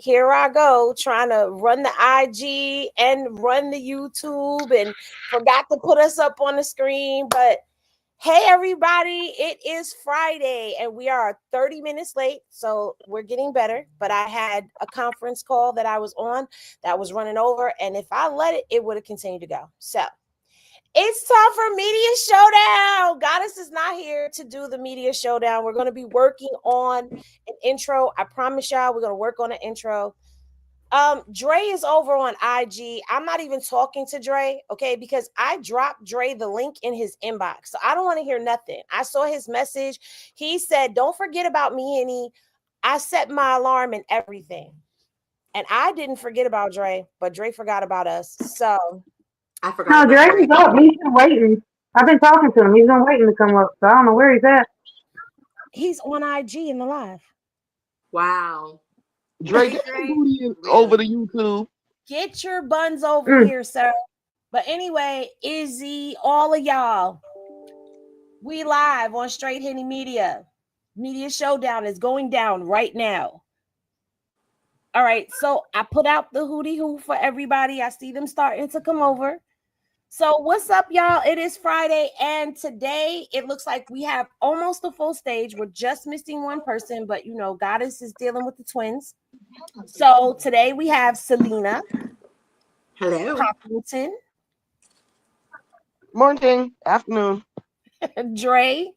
here I go trying to run the IG and run the YouTube and forgot to put us up on the screen. But hey, everybody, it is Friday and we are 30 minutes late. So we're getting better. But I had a conference call that I was on that was running over. And if I let it, it would have continued to go. So it's time for Media Showdown. Goddess is not here to do the Media Showdown. We're going to be working on an intro. I promise y'all we're going to work on an intro. Dre is over on IG. I'm not even talking to Dre, okay, because I dropped Dre the link in his inbox. So I don't want to hear nothing. I saw his message. He said, don't forget about me, Henny. I set my alarm and everything. And I didn't forget about Dre, but Dre forgot about us. So I forgot. No, Dre's up. He's been waiting. I've been talking to him. He's been waiting to come up. So I don't know where he's at. He's on IG in the live. Wow. Drake, over to YouTube. Get your buns over here, sir. But anyway, Izzy, all of y'all, we live on Straight Henny Media. Media Showdown is going down right now. All right, so I put out the hootie hoo for everybody. I see them starting to come over. So what's up, y'all? It is Friday, and today it looks like we have almost a full stage. We're just missing one person, but you know, Goddess is dealing with the twins. So today we have Selena. Hello. Poppington. Morning, afternoon. Dre.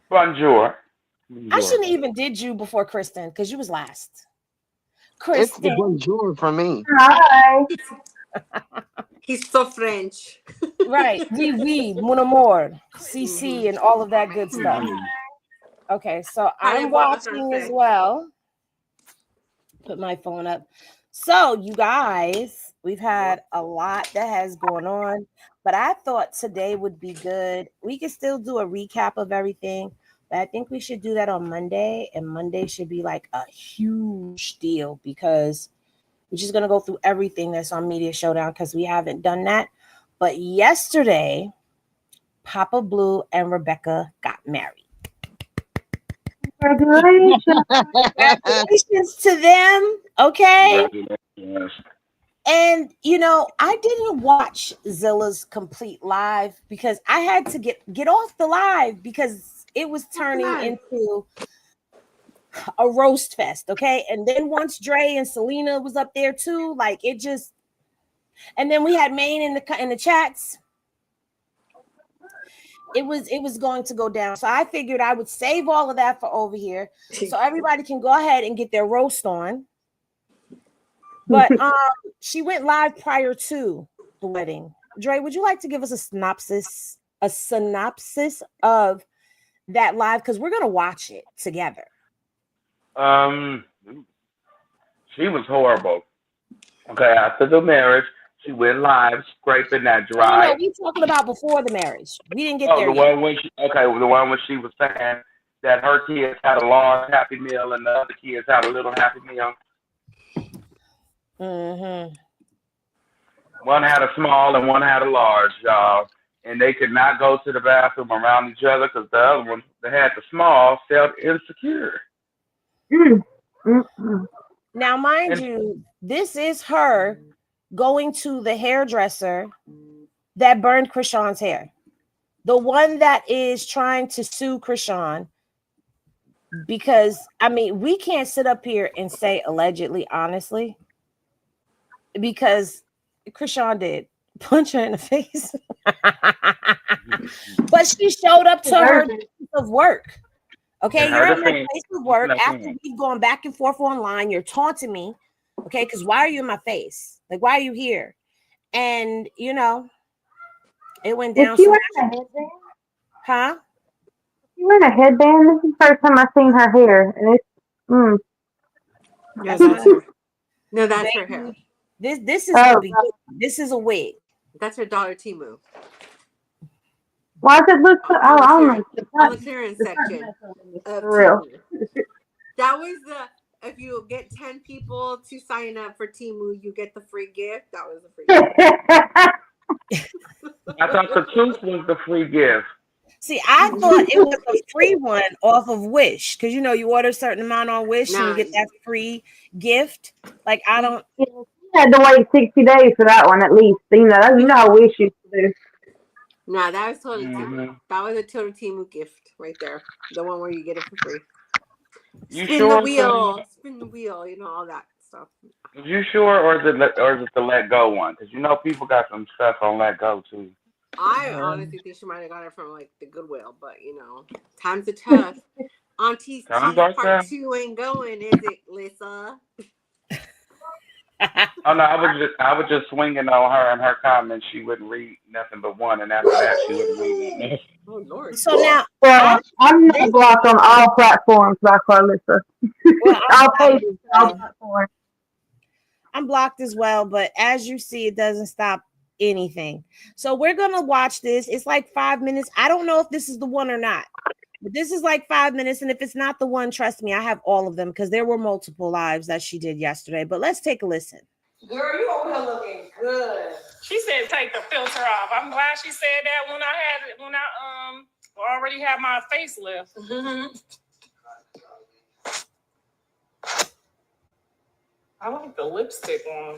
Bonjour. I shouldn't even did you before Kristen because you was last. It's Kristen. the bonjour for me. Hi. He's so French. Right. Oui, mon amour. CC and all of that good stuff. Okay, so I'm watching as well. Put my phone up. So, you guys, we've had a lot that has gone on, but I thought today would be good. We can still do a recap of everything, but I think we should do that on Monday, and Monday should be like a huge deal because we're just going to go through everything that's on Media Showdown because we haven't done that. But yesterday, Papa Blue and Rebecca got married. Congratulations. Congratulations to them. Okay. Yes. And you know, I didn't watch Zilla's complete live because I had to get off the live because it was turning into a roast fest. Okay. And then once Dre and Selena was up there too, like it just, and then we had Maine in the chats. It was going to go down. So I figured I would save all of that for over here so everybody can go ahead and get their roast on. But she went live prior to the wedding. Dre, would you like to give us a synopsis of that live? Because we're gonna watch it together. She was horrible. Okay, after the marriage, she went live scraping that dry. No, we talking about before the marriage. We didn't get there the yet. one when the one when she was saying that her kids had a large Happy Meal and the other kids had a little Happy Meal. Mm-hmm. One had a small and one had a large, y'all. And they could not go to the bathroom around each other because the other one that had the small felt insecure. Now, mind you, this is her going to the hairdresser that burned Chrisean's hair. The one that is trying to sue Chrisean. Because, I mean, we can't sit up here and say allegedly, honestly. Because Chrisean did punch her in the face. But she showed up to her place of work. Okay, you're at my place of work. After we've gone back and forth online, you're taunting me. Okay, because why are you in my face? Like, why are you here? And, you know, it went down. Huh? You wearing a headband? This is the first time I've seen her hair. And it's, No, that's her hair. This is this is a wig. That's her Dollar Temu. Why does it look so? On the clearance section. For real. That was if you get 10 people to sign up for Temu, you get the free gift. That was the free gift. I thought the tooth was the free gift. See, I thought it was a free one off of Wish because you order a certain amount on Wish and you get that free gift. Like I don't. You had to wait 60 days for that one at least. You know how Wish used to do. Nah, that was totally Timu. That was a total Timu gift right there. The one where you get it for free. You Spin sure? the wheel, all that stuff. You sure, or is it the Let Go one? Because people got some stuff on Let Go too. I honestly think she might have got it from like the Goodwill, but times are tough. Auntie's Times are part tough. 2 ain't going, is it, Lisa? Oh no, I was just swinging on her and her comments. She wouldn't read nothing but one, and after that, she wouldn't read nothing. Oh Lord. So now, I'm not blocked on all platforms by Karlissa. well, All pages, all platforms. I'm blocked as well, but as you see, it doesn't stop anything. So we're gonna watch this. It's like 5 minutes. I don't know if this is the one or not, but this is like 5 minutes. And if it's not the one, trust me, I have all of them because there were multiple lives that she did yesterday. But let's take a listen. Girl, you over here looking good. She said take the filter off. I'm glad she said that when I already had my facelift. I like the lipstick one.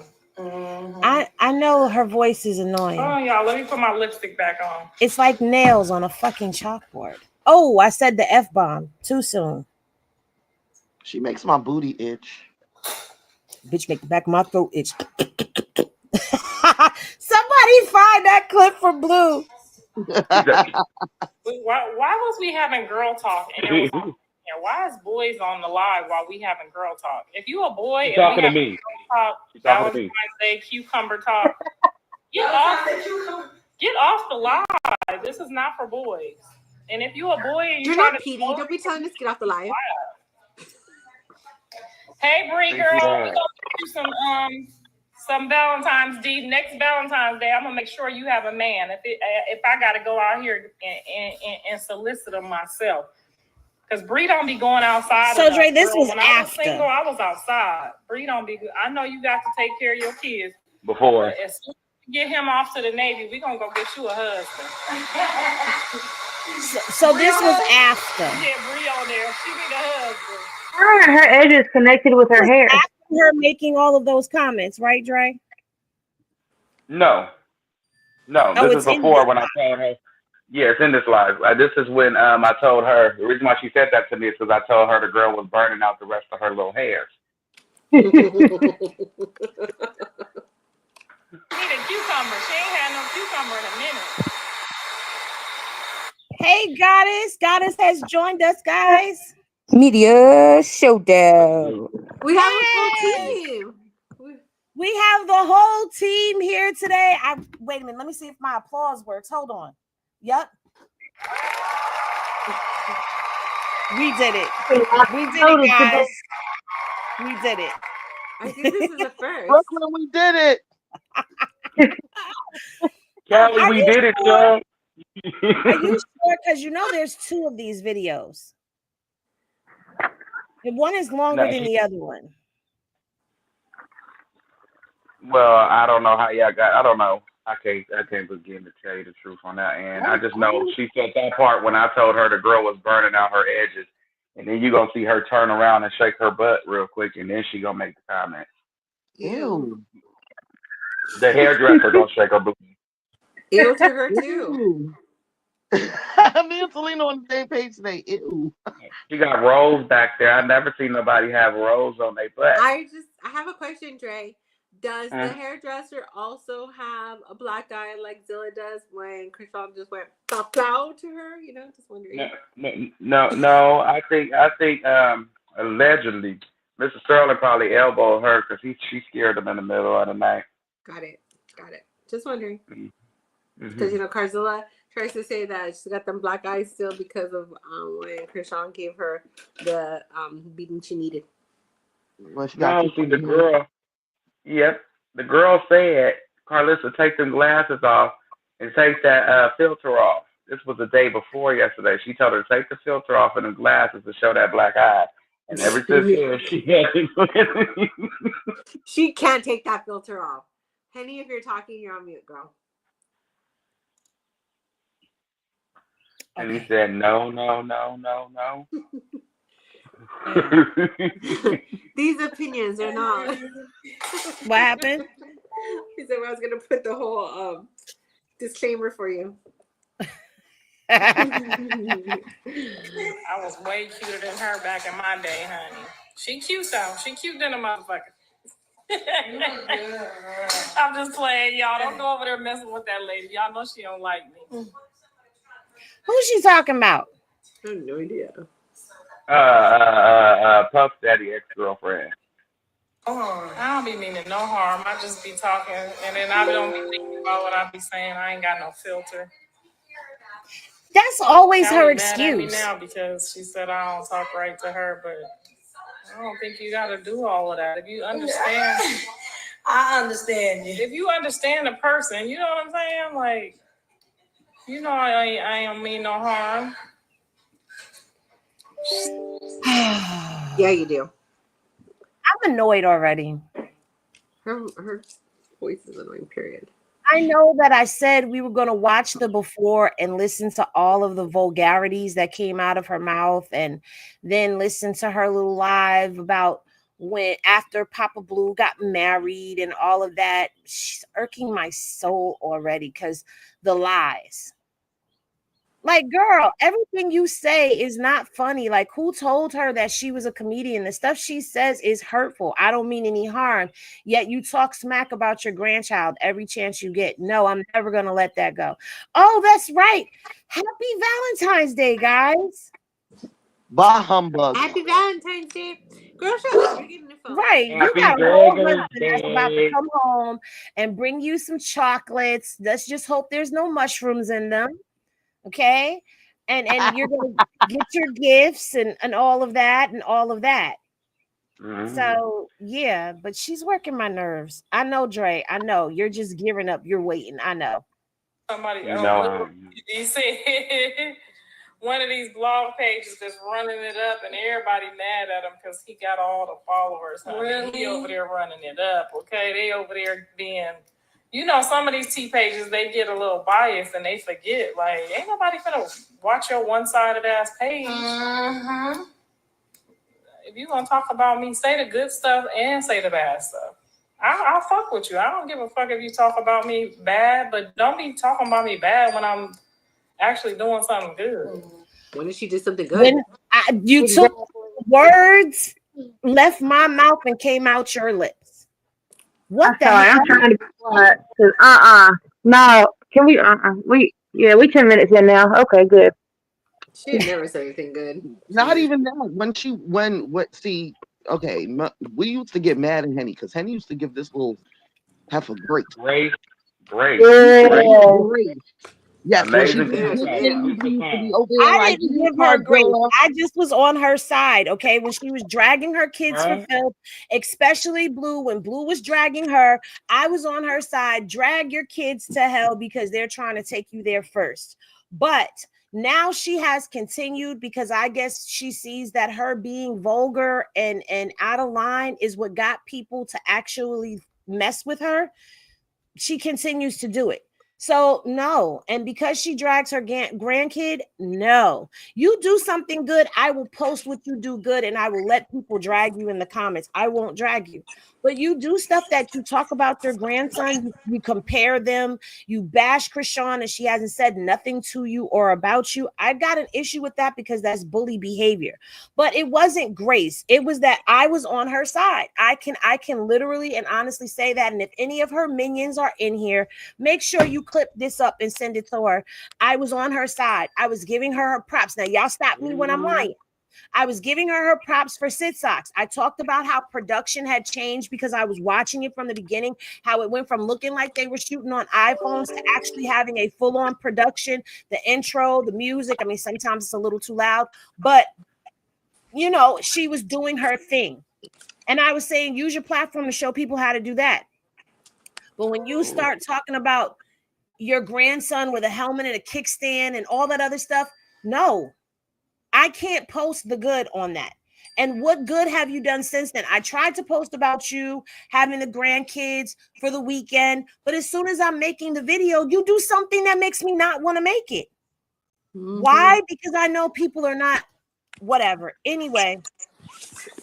I know her voice is annoying. Oh, y'all, let me put my lipstick back on. It's like nails on a fucking chalkboard. Oh, I said the F-bomb too soon. She makes my booty itch. Bitch, make the back of my throat itch. Somebody find that clip for Blue. Why was we having girl talk? And why is boys on the live while we having girl talk? If you a boy and talking we to me, talk, Valentine's Day cucumber talk, get off the live. This is not for boys. And if you a boy and you're not PD, don't be telling us to get off the live. Hey, Bree girl, we're gonna do some Valentine's Day. Next Valentine's Day, I'm gonna make sure you have a man. If I gotta go out here and solicit them myself, because Bree don't be going outside. So Dre, this was when after. I was single, I was outside. Bree don't be. I know you got to take care of your kids before. But as soon as you get him off to the Navy, we gonna go get you a husband. So this was after. Yeah, Bree on there. She be the husband. Her edges connected with her hair. After her making all of those comments, right, Dre? No. This is before when I told her. Yeah, it's in this live. This is when I told her. The reason why she said that to me is because I told her the girl was burning out the rest of her little hairs. She need a cucumber. She ain't had no cucumber in a minute. Hey, Goddess. Goddess has joined us, guys. Media Showdowb. We have a full team. We have the whole team here today. Wait a minute. Let me see if my applause works. Hold on. Yep. We did it. We did it, guys. We did it. I think this is the first. Brooklyn, we did it. Kelly, we did it, y'all. Are you sure? Because there's 2 of these videos. The one is longer than the other one. Well, I don't know how y'all got. I don't know. I can't begin to tell you the truth on that. And I just know she said that part when I told her the girl was burning out her edges. And then you're going to see her turn around and shake her butt real quick. And then she going to make the comment. Ew. The hairdresser going to shake her booty. Ew to her too. Me and Selena on the same page today. Ew. She got rolls back there. I never seen nobody have rolls on their butt. I have a question, Dre. Does the hairdresser also have a black eye like Zilla does when Chrisean just went plow to her? Just wondering. No. I think allegedly Mr. Sterling probably elbowed her because she scared him in the middle of the night. Got it. Just wondering. Because Karzilla tries to say that she's got them black eyes still because of when Chrisean gave her the beating she needed. Well, she got the girl. Yep. The girl said, Karlissa, take them glasses off and take that filter off. This was the day before yesterday. She told her to take the filter off and the glasses to show that black eye. And ever since then, she can't take that filter off. Henny, if you're talking, you're on mute, girl. And he said, no, no, no, no, no. These opinions are not. What happened? He said, well, I was going to put the whole disclaimer for you. I was way cuter than her back in my day, honey. She cute though. She cute than a motherfucker. I'm just playing, y'all. Don't go over there messing with that lady. Y'all know she don't like me. Who's she talking about? I have no idea. Puff Daddy ex-girlfriend. I don't be meaning no harm. I just be talking, and then I don't be thinking about what I be saying. I ain't got no filter. That's always Now her we mad at me excuse. now because she said I don't talk right to her, but I don't think you got to do all of that. If you understand, I understand you. if you understand the person, you know what I'm saying? Like, you know, I don't mean no harm. Yeah, you do. I'm annoyed already. Her voice is annoying, period. I know that I said we were going to watch the before and listen to all of the vulgarities that came out of her mouth, and then listen to her little live about when after Papa Blue got married and all of that. She's irking my soul already because the lies. Like, girl, everything you say is not funny. Like, who told her that she was a comedian? The stuff she says is hurtful. I don't mean any harm. Yet you talk smack about your grandchild every chance you get. No, I'm never going to let that go. Oh, that's right. Happy Valentine's Day, guys. Bah humbug. Happy Valentine's Day. Girl, shut up. You're getting the phone. Right. You Happy got a whole Dragon's husband that's about to Day. come home and bring you some chocolates. Let's just hope there's no mushrooms in them. Okay. And you're going to get your gifts and all of that and all of that. Mhm. So, yeah, but she's working my nerves. I know, Dre. I know. You're just gearing up. You're waiting. I know. Somebody, You know, you see, one of these blog pages that's running it up, and everybody mad at him because he got all the followers. Honey. He over there running it up. Okay, they over there being. You know, some of these T pages, they get a little biased and they forget, like, ain't nobody gonna watch your one-sided ass page. Mm-hmm. If you gonna talk about me, say the good stuff and say the bad stuff. I'll fuck with you. I don't give a fuck if you talk about me bad, but don't be talking about me bad when I'm actually doing something good. When did she do something good? When you took words, left my mouth, and came out your lips. What the Sorry, hell? I'm trying to be quiet. No, can we, we 10 minutes in now. Okay, good. She never said anything good. Not even that. Okay, we used to get mad at Henny because Henny used to give this little heifer grace. Grace. Yes, when she Amazing was pizza. good things, we used to be over there I like, didn't give her grace. I just was on her side, okay? When she was dragging her kids for filth, especially Blue, when Blue was dragging her, I was on her side. Drag your kids to hell because they're trying to take you there first. But now she has continued because I guess she sees that her being vulgar and out of line is what got people to actually mess with her. She continues to do it. So no, and because she drags her grandkid, no. You do something good, I will post what you do good, and I will let people drag you in the comments. I won't drag you. But you do stuff that you talk about your grandson, you compare them, you bash Chrisean, and she hasn't said nothing to you or about you. I got an issue with that because that's bully behavior. But it wasn't grace. It was that I was on her side. I can literally and honestly say that. And if any of her minions are in here, make sure you clip this up and send it to her. I was on her side. I was giving her props. Now, y'all stop me when I'm lying. I was giving her props for Sit Socks. I talked about how production had changed because I was watching it from the beginning, how it went from looking like they were shooting on iPhones to actually having a full-on production, the intro, the music. I mean, sometimes it's a little too loud, but, you know, she was doing her thing. And I was saying, use your platform to show people how to do that. But when you start talking about your grandson with a helmet and a kickstand and all that other stuff, no, I can't post the good on that. And what good have you done since then? I tried to post about you having the grandkids for the weekend, but as soon as I'm making the video, you do something that makes me not want to make it. Why? Because I know people are not whatever. Anyway,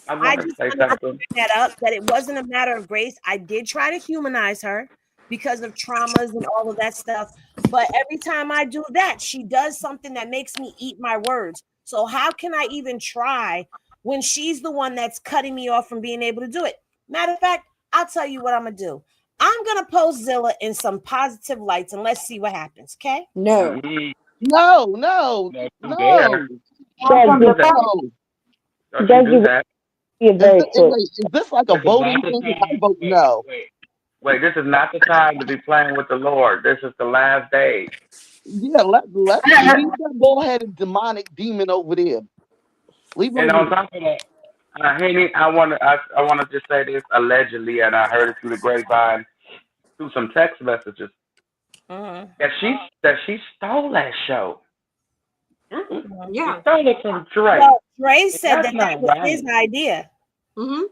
I just wanted to bring that up, that it wasn't a matter of grace. I did try to humanize her because of traumas and all of that stuff. But every time I do that, she does something that makes me eat my words. So how can I even try when she's the one that's cutting me off from being able to do it? Matter of fact, I'll tell you what I'm going to do. I'm going to post Zilla in some positive lights and let's see what happens. Okay? No. No. No. Don't do that. Is this like a voting thing? I vote no. Wait, this is not the time to be playing with the Lord. This is the last day. Yeah, let leave that bullheaded demonic demon over there. Leave And him on here. top of that, Henny, I want to just say this allegedly, and I heard it through the grapevine, through some text messages, that she stole that show. Yeah. She stole it from Dre. Well, Dre said that was his idea.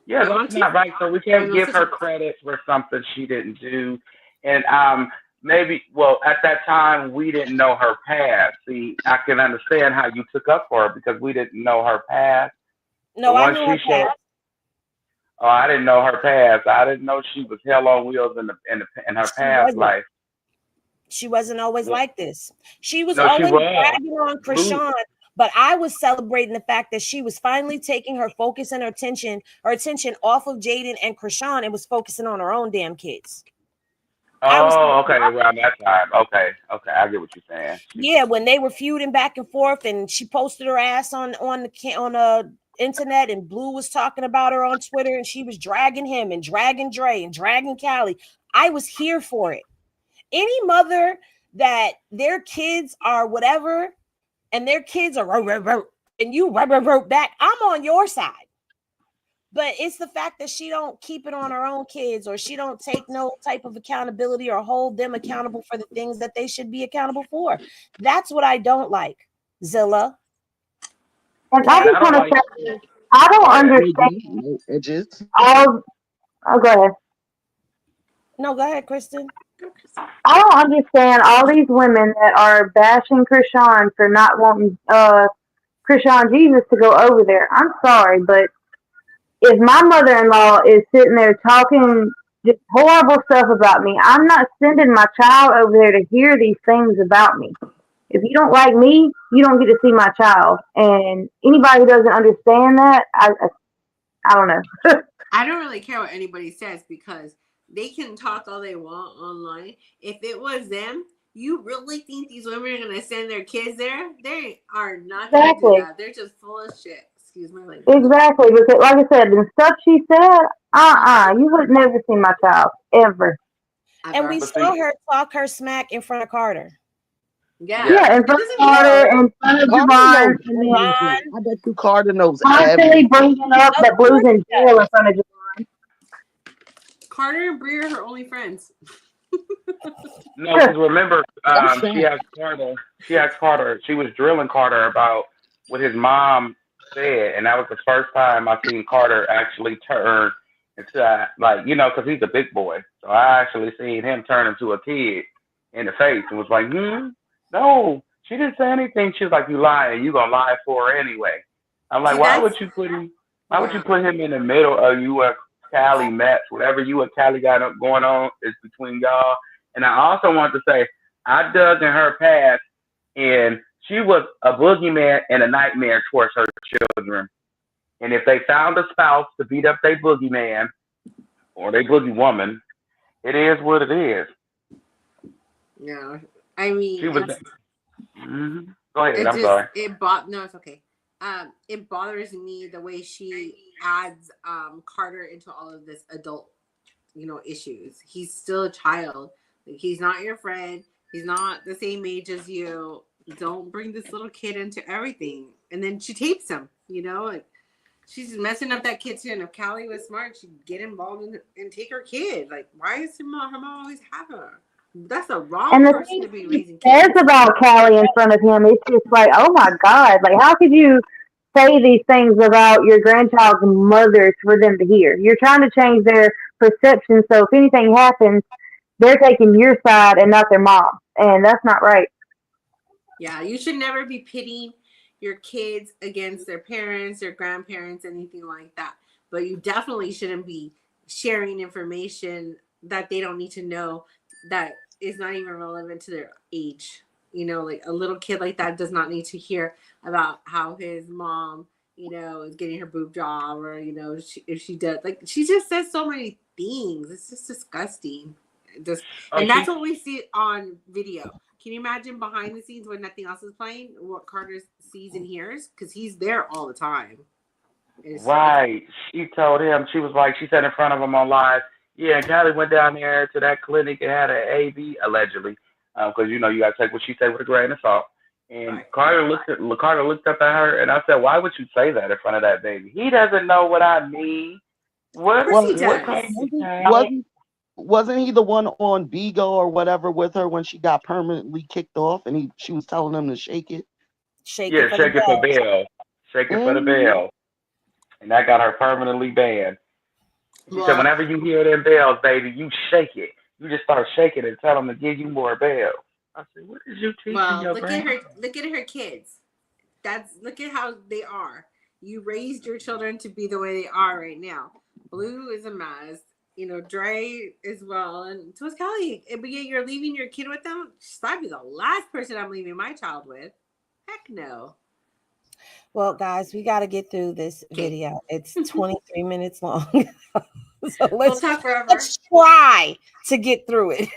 Yeah, that's not right. So we can't give her credit for something she didn't do. And maybe, well, at that time, we didn't know her past. See, I can understand how you took up for her because we didn't know her past. No, I knew her past. Oh, I didn't know her past. I didn't know she was hell on wheels in her past life. She wasn't always like this. She was always bragging on Chrisean, but I was celebrating the fact that she was finally taking her focus and her attention off of Jaden and Chrisean and was focusing on her own damn kids. Oh, okay, around that time. Okay, I get what you're saying. Yeah, when they were feuding back and forth, and she posted her ass on the internet, and Blue was talking about her on Twitter, and she was dragging him and dragging Dre and dragging Callie. I was here for it. Any mother that their kids are whatever, and their kids are and you back, I'm on your side. But it's the fact that she don't keep it on her own kids, or she don't take no type of accountability or hold them accountable for the things that they should be accountable for. That's what I don't like, Zilla. And I just want to say, I don't understand. I'll go ahead. No, go ahead, Kristen. I don't understand all these women that are bashing Chrisean for not wanting Chrisean Jesus to go over there. I'm sorry, but if my mother-in-law is sitting there talking just horrible stuff about me, I'm not sending my child over there to hear these things about me. If you don't like me, you don't get to see my child. And anybody who doesn't understand that, I don't know. I don't really care what anybody says because they can talk all they want online. If it was them, you really think these women are going to send their kids there? They are not going to do that. They're just full of shit. Excuse my language. Exactly. Because like I said, the stuff she said, you would never see my child, ever. And we saw her talk her smack in front of Carter. Yeah, in front of Carter, in front of Javon. I bet you Carter knows constantly bringing up that Blue's in jail in front of Javon. Carter and Bree are her only friends. No, because remember, she asked Carter, she was drilling Carter about what his mom said, and that was the first time I seen Carter actually turn into, because he's a big boy. So I actually seen him turn into a kid in the face and was like, no, she didn't say anything. She was like, you lying. You gonna lie for her anyway. I'm like, why would you put him in the middle of you and Callie match? Whatever you and Callie got going on is between y'all. And I also want to say, I dug in her past, and she was a boogeyman and a nightmare towards her children. And if they found a spouse to beat up their boogeyman or their boogie woman, it is what it is. No, I mean, she was. Go ahead. I'm sorry. No, it's okay. It bothers me the way she adds Carter into all of this adult, issues. He's still a child. He's not your friend. He's not the same age as you. Don't bring this little kid into everything. And then she tapes him, she's messing up that kid too. And if Callie was smart, she'd get involved and take her kid. Like, why is her mom always have her? That's the wrong person to be raising kids. Cares about Callie in front of him. It's just like, oh my God, like how could you say these things about your grandchild's mother for them to hear? You're trying to change their perception, so if anything happens, they're taking your side and not their mom, and that's not right. Yeah, you should never be pitting your kids against their parents, their grandparents, anything like that. But you definitely shouldn't be sharing information that they don't need to know that is not even relevant to their age. You know, like a little kid like that does not need to hear about how his mom, you know, is getting her boob job, or, you know, if she does, like, she just says so many things. It's just disgusting. And that's what we see on video. Can you imagine behind the scenes when nothing else is playing, what Carter sees and hears? Because he's there all the time. Right. She told him, she was like, she said in front of him on live, yeah, Callie went down there to that clinic and had an AB, allegedly, because, you know, you got to take what she said with a grain of salt. And Right. Carter looked up at her, and I said, why would you say that in front of that baby? He doesn't know what I mean. What? Of course he What does. kind of Wasn't he the one on Bigo or whatever with her when she got permanently kicked off, and she was telling him to shake it? Shake Yeah, it for shake the it for bell. bail. Shake it for the bail. And that got her permanently banned. She said, whenever you hear them bells, baby, you shake it. You just start shaking and tell them to give you more bells. I said, what is you teaching your grandma? Look at her kids. Look at how they are. You raised your children to be the way they are right now. Blue is a mess. You know, Dre as well, and so is Kelly. But yet you're leaving your kid with them. That'd be the last person I'm leaving my child with. Heck no. Well, guys, we got to get through this video. It's 23 minutes long. So We'll talk forever. let's try to get through it.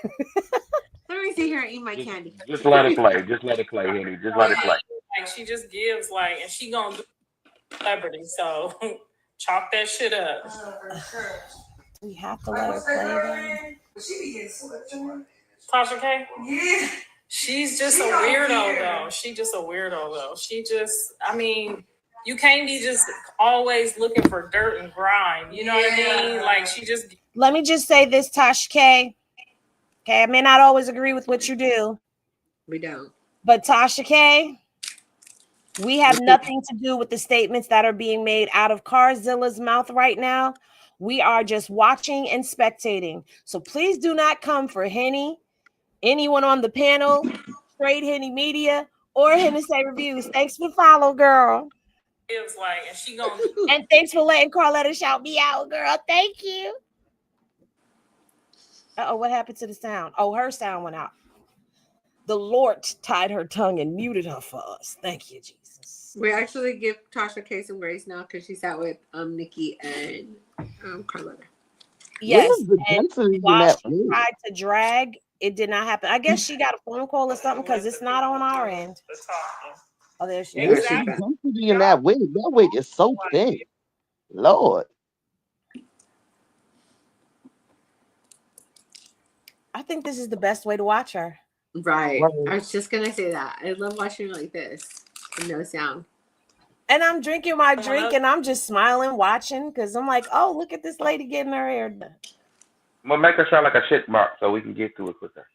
Let me sit here and eat my candy. Just let it play. Just let it play, Henny. Just let it play. Like, she just gives, like, and she gonna do celebrity, so chop that shit up. We have to let her play. She be getting slipped on. Tasha K? Yeah. She's just a weirdo, though. She just a weirdo, though. She just, I mean, you can't be just always looking for dirt and grime. You know what I mean? Like, she just. Let me just say this, Tasha K. Okay, I may not always agree with what you do. We don't. But Tasha K, we have nothing to do with the statements that are being made out of Karzilla's mouth right now. We are just watching and spectating. So please do not come for Henny, anyone on the panel, Trade Henny Media, or Henny Say Reviews. Thanks for the follow, girl. Feels like, and she gonna. And thanks for letting Carletta shout me out, girl. Thank you. Uh-oh, what happened to the sound? Oh, her sound went out. The Lord tied her tongue and muted her for us. Thank you, Jesus. We actually give Tasha K some grace now because she sat with Nikki and Carletta. Yes, and while she tried to drag, it did not happen. I guess she got a phone call or something because it's not on our end. Oh, there she is. Exactly. In that wig is so thin. Lord. I think this is the best way to watch her. Right. I was just gonna say that. I love watching her like this. No sound. And I'm drinking my drink and I'm just smiling, watching, because I'm like, oh, look at this lady getting her hair done. Well, make her sound like a shit mark so we can get through it quicker.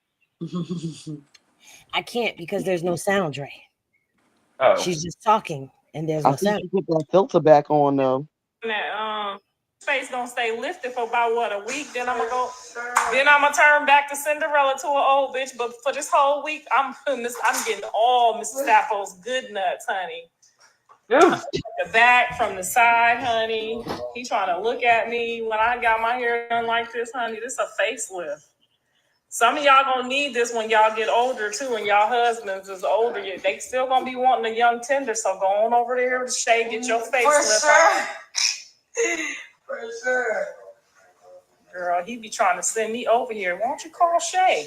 I can't because there's no sound, Dre. Oh. She's just talking and there's no sound. You put that filter back on though. That face gonna stay lifted for about what, a week? Then I'm gonna turn back to Cinderella to an old bitch. But for this whole week, I'm getting all Mrs. Sappho's good nuts, honey. Yeah. The back from the side, honey. He trying to look at me when I got my hair done like this, honey. This a facelift. Some of y'all gonna need this when y'all get older too, and y'all husbands is older. They still gonna be wanting a young tender, so go on over there to Shay, get your facelift. For sure. For sure. Girl, he be trying to send me over here. Why don't you call Shay?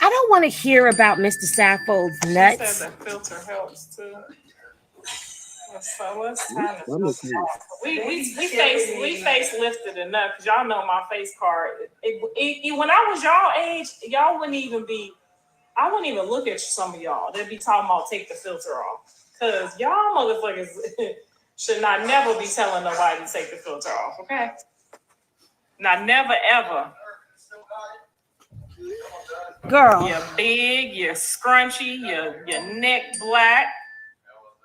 I don't want to hear about Mr. Saffold's nuts. He said the filter helps too. So let's we face lifted enough because y'all know my face card. When I was y'all age, y'all wouldn't even be. I wouldn't even look at some of y'all. They'd be talking about take the filter off because y'all motherfuckers should not never be telling nobody to take the filter off. Okay, not never ever. Girl, you're big, you're scrunchy, your neck black,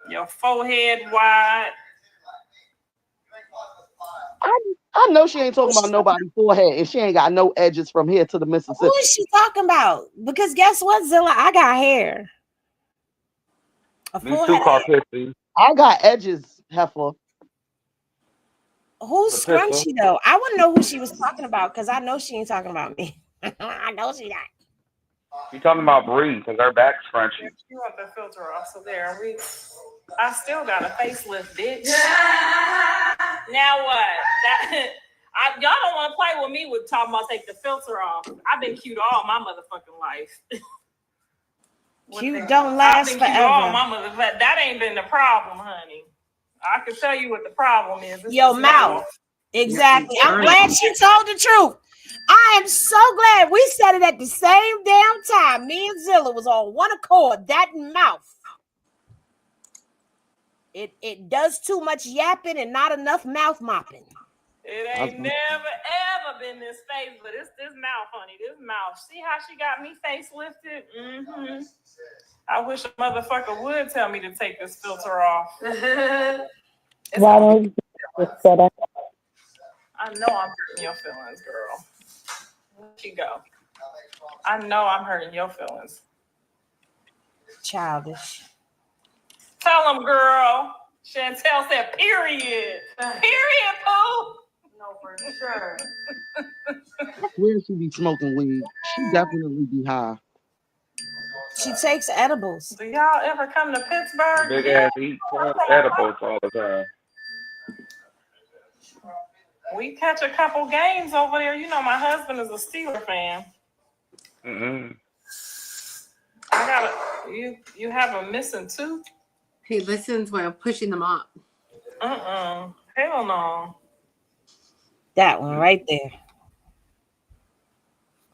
your forehead wide. I know she ain't talking about nobody's forehead, and she ain't got no edges from here to the Mississippi. Who is she talking about? Because guess what, Zilla? I got hair. A Me full too, head of hair. Karlissa. I got edges, heifer. Who's The pistol. scrunchy though? I wouldn't know who she was talking about because I know she ain't talking about me. I know she not. You talking about Bree because her back's crunchy. You want the filter off, so there. I still got a facelift, bitch. Now what? Y'all don't want to play with me with talking about take the filter off. I've been cute all my motherfucking life. Cute don't last I've been forever. cute all my motherfucking. That ain't been the problem, honey. I can tell you what the problem is. It's Your mouth. Exactly. I'm glad she told the truth. I am so glad we said it at the same damn time. Me and Zilla was on one accord. That mouth. It does too much yapping and not enough mouth mopping. It ain't never ever been this face, but it's this mouth, honey. This mouth. See how she got me facelifted? Mm-hmm. I wish a motherfucker would tell me to take this filter off. Why don't you just set up? I know I'm hurting your feelings, girl. Where'd she go? I know I'm hurting your feelings. Childish. Tell them, girl. Chantel said, period. Period, Pooh. No, for sure. Where she be smoking weed? She definitely be high. She takes edibles. Do y'all ever come to Pittsburgh? Big ass eat edibles all the time. We catch a couple games over there. You know, my husband is a Steeler fan. I gotta. You have a missing tooth? He listens when I'm pushing them up. Hell no. That one right there.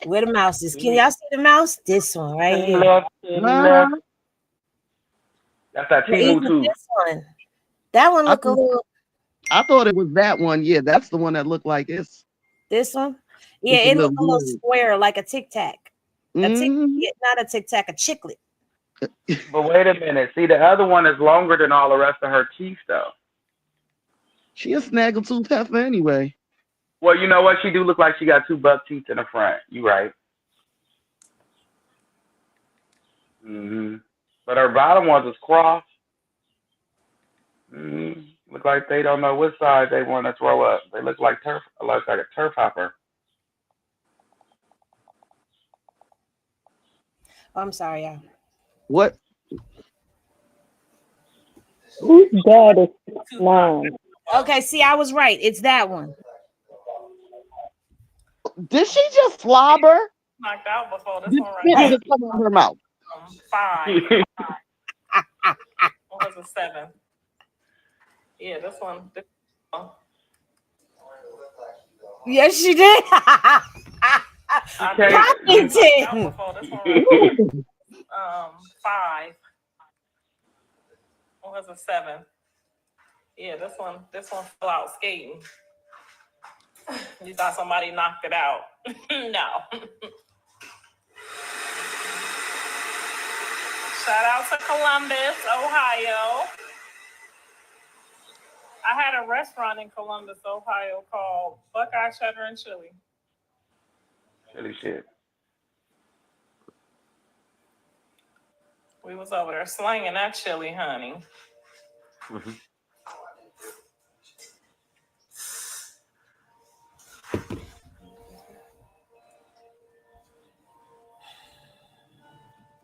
Where the mouse is? Can y'all see the mouse? This one right here. Left. That's that Timu too. This one. That one look a little. I thought it was that one. Yeah, that's the one that looked like this. This one? Yeah, it looked a little square, like a Tic Tac. Not a Tic Tac, a chiclet. But wait a minute. See, the other one is longer than all the rest of her teeth, though. She a snaggletooth heifer anyway. Well, you know what? She do look like she got two buck teeth in the front. You right. But her bottom ones is crossed. Look like they don't know which side they want to throw up. They look like a turf hopper. Oh, I'm sorry, y'all. What? Whose dad is 9? Okay, see, I was right. It's that one. Did she just slobber? Knocked out before this one right Just come out her mouth. 5. What was a 7? Yeah, this one. Yes, she did. Okay. 5. What was a 7? Yeah, this one fell out skating. You thought somebody knocked it out. No. Shout out to Columbus, Ohio. I had a restaurant in Columbus, Ohio called Buckeye Cheddar and Chili. Chili shit. We was over there slanging that chili, honey.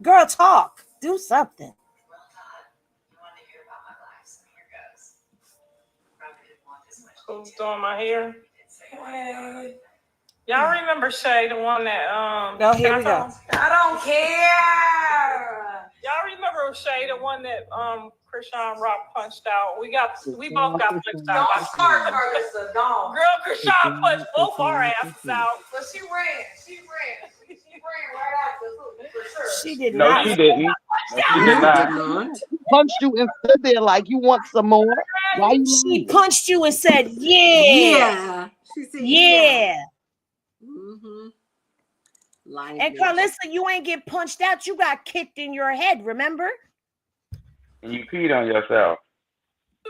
Girl, talk. Do something. Who's doing my hair? Y'all remember Shay, the one that No, here we go. I don't care. Y'all remember Shay, the one that Chrisean Rock punched out? We both got punched out. Don't start, Karlissa. Don't. Girl, Chrisean punched both our asses out. But she ran. She ran right out the hoop, for sure. She did No, not. she didn't. No, she did not. Punched you and stood there like you want some more. Why you She lying? punched you and said, yeah. Yeah. She said, Yeah. Lying. And Karlissa, you ain't get punched out. You got kicked in your head, remember? And you peed on yourself.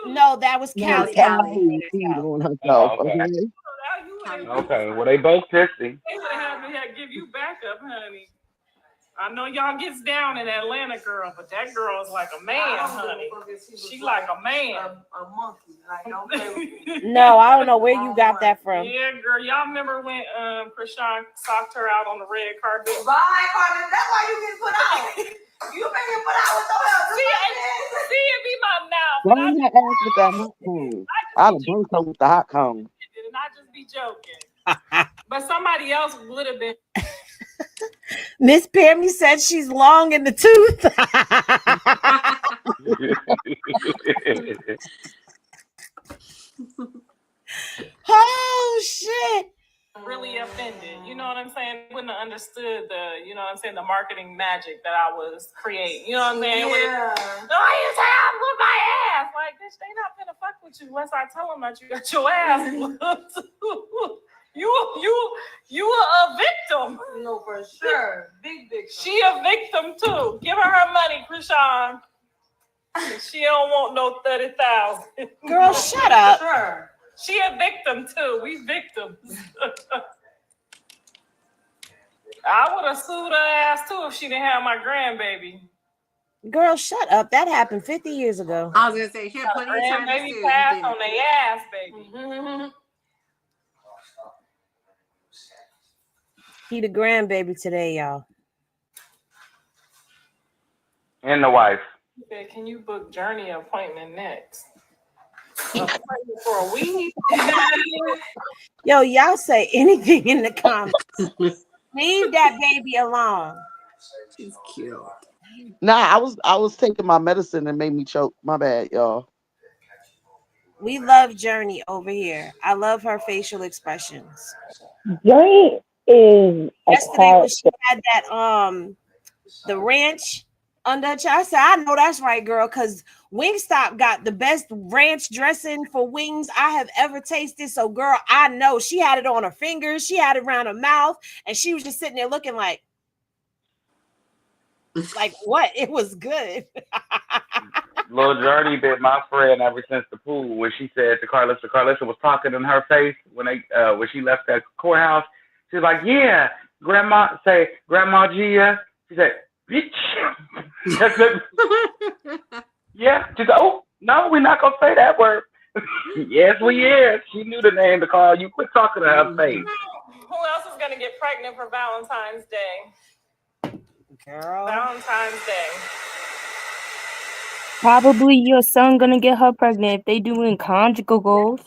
No, that was Callie. Callie peed on herself. Okay. Okay, well they both pissy. They would have to give you backup, honey. I know y'all gets down in Atlanta, girl, but that girl is like a man, honey. She like a man. A monkey. Like, don't play with me. No, I don't know where you got that from. Yeah, girl. Y'all remember when Chrisean socked her out on the red carpet? Bye, Carmen. That's why you get put out. You been get put out with your help. See, it be my mouth. Why you not ask with that hot cone? I'd have burnt her with the hot cone. And I just be joking. But somebody else would have been. Miss Pammy said she's long in the tooth. Oh shit. Really offended. You know what I'm saying? Wouldn't have understood the marketing magic that I was creating. You know what I'm saying? Yeah. No, I used to have with my ass. Like, bitch, they not gonna fuck with you unless I tell them that you got your ass whooped. You are a victim. No, for sure. Big victim. She a victim too. Give her money, Chrisean. She don't want no 30,000. Girl, shut up. Sure. She a victim too. We victims. I would have sued her ass too if she didn't have my grandbaby. Girl, shut up. That happened 50 years ago. I was gonna say she had plenty of time to Grandbaby sue. passed on their ass, baby. He the grandbaby today, y'all. And the wife. Said, can you book Journey appointment next? Appointment for a week. Yo, y'all say anything in the comments. Leave that baby alone. She's cute. Nah, I was taking my medicine and made me choke. My bad, y'all. We love Journey over here. I love her facial expressions. Journey is Yesterday when she had that the ranch under her chest, I said, I know that's right, girl, because Wingstop got the best ranch dressing for wings I have ever tasted. So, girl, I know. She had it on her fingers, she had it around her mouth, and she was just sitting there looking like what? It was good. Little Journey been my friend ever since the pool when she said to Karlissa was talking in her face when she left that courthouse. She's like, yeah, Grandma Gia. She said, bitch. Yeah. She said, oh, no, we're not going to say that word. Yes, we is. She knew the name to call you. Quit talking to her face. Who else is going to get pregnant for Valentine's Day? Girl. Valentine's Day. Probably your son gonna get her pregnant if they doing conjugal goals.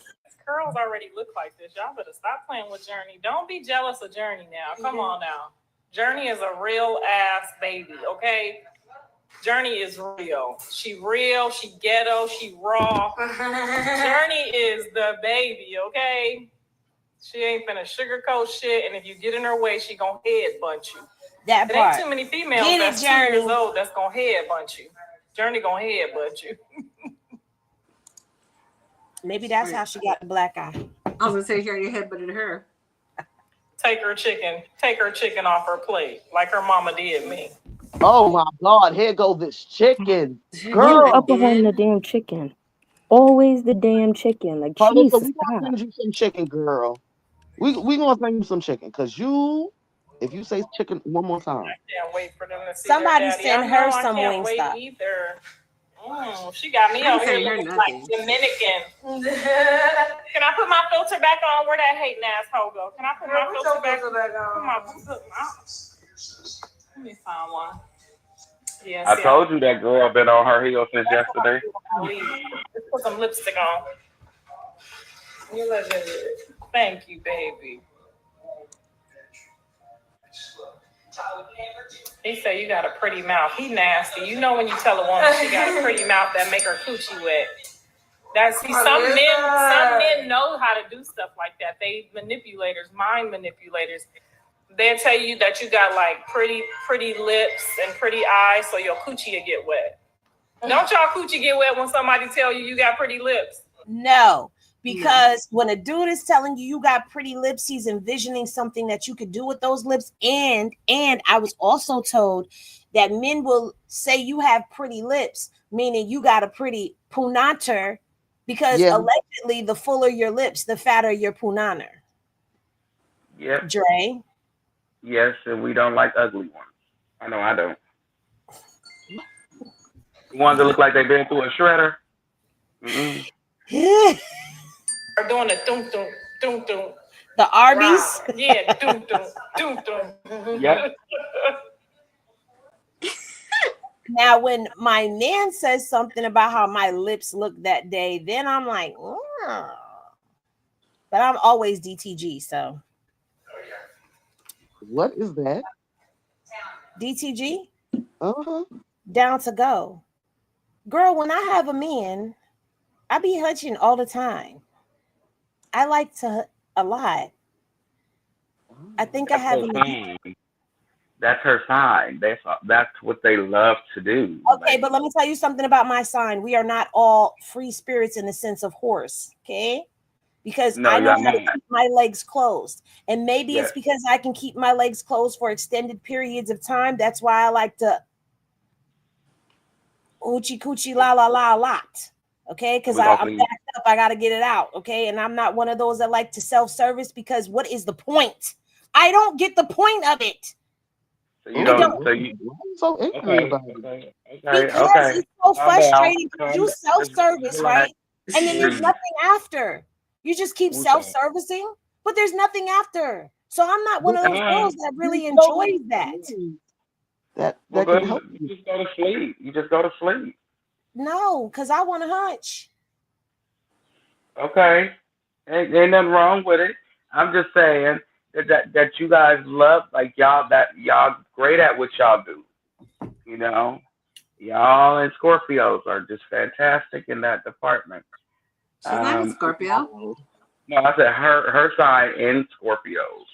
Girls already look like this. Y'all better stop playing with Journey. Don't be jealous of Journey now. Come on now. Journey is a real ass baby, okay? Journey is real. She ghetto, she raw. Journey is the baby, okay? She ain't finna sugarcoat shit, and if you get in her way, she gonna headbutt you. That It part. ain't too many females Get it, that's 2 Journey. years old that's gonna headbutt you. Journey gonna headbutt you. Maybe that's how she got the black eye. I was gonna say, here your head butted her. Take her chicken off her plate, like her mama did me. Oh my God, here go this chicken. You Girl, up on the damn chicken. Always the damn chicken. Like, Karlissa, Jesus, we gonna stop. send you some chicken, girl. We gonna send you some chicken, cause if you say chicken one more time. I can't wait for them to see Somebody their daddy. send I her know I some can't wait Wingstop. either. She got me over here looking like Dominican. Can I put my filter back on? Where that hating asshole go? Can I put my filter back on? Let me find one. Yeah, I told you that girl been on her heels since yesterday. Let's put some lipstick on. You look good. Thank you, baby. He said you got a pretty mouth. He nasty. You know when you tell a woman she got a pretty mouth that make her coochie wet. Some men know how to do stuff like that. They mind manipulators. They'll tell you that you got like pretty lips and pretty eyes, so your coochie will get wet. Don't y'all coochie get wet when somebody tell you got pretty lips? No. Because when a dude is telling you got pretty lips, he's envisioning something that you could do with those lips. And I was also told that men will say you have pretty lips, meaning you got a pretty punanter, because allegedly the fuller your lips, the fatter your punanter. Yes. Dre. Yes, and we don't like ugly ones. I know I don't. The ones that look like they've been through a shredder. Mm-mm. Are doing a doom doom doom doom. The Arby's. Wow. Yeah, doom doom doom doom. Yep. Now, when my man says something about how my lips look that day, then I'm like, mm. But I'm always DTG, so. What is that? DTG? Uh-huh. Down to go. Girl, when I have a man, I be hunching all the time. I like to a lot. I think That's I have her an sign. That's her sign. That's what they love to do. Okay, but let me tell you something about my sign. We are not all free spirits in the sense of horse, okay? Because No, I know you're how to not. keep my legs closed. And maybe Yes. it's because I can keep my legs closed for extended periods of time. That's why I like to oochie coochie la la la a lot. Okay, because I'm backed up, I gotta get it out. Okay, and I'm not one of those that like to self-service because what is the point? I don't get the point of it. So you don't. So you. I'm so angry about it. Okay. Because it's so frustrating. You Just self-service, right? And then there's breathe. nothing after. You just keep self-servicing, but there's nothing after. So I'm not one of those girls that really enjoys that. That Well, can help you just go to sleep. You just go to sleep. No, because I want to hunch. Okay. Ain't nothing wrong with it. I'm just saying that you guys love, like, y'all great at what y'all do. You know, y'all and Scorpios are just fantastic in that department. She's not a Scorpio. No, I said her sign in Scorpios.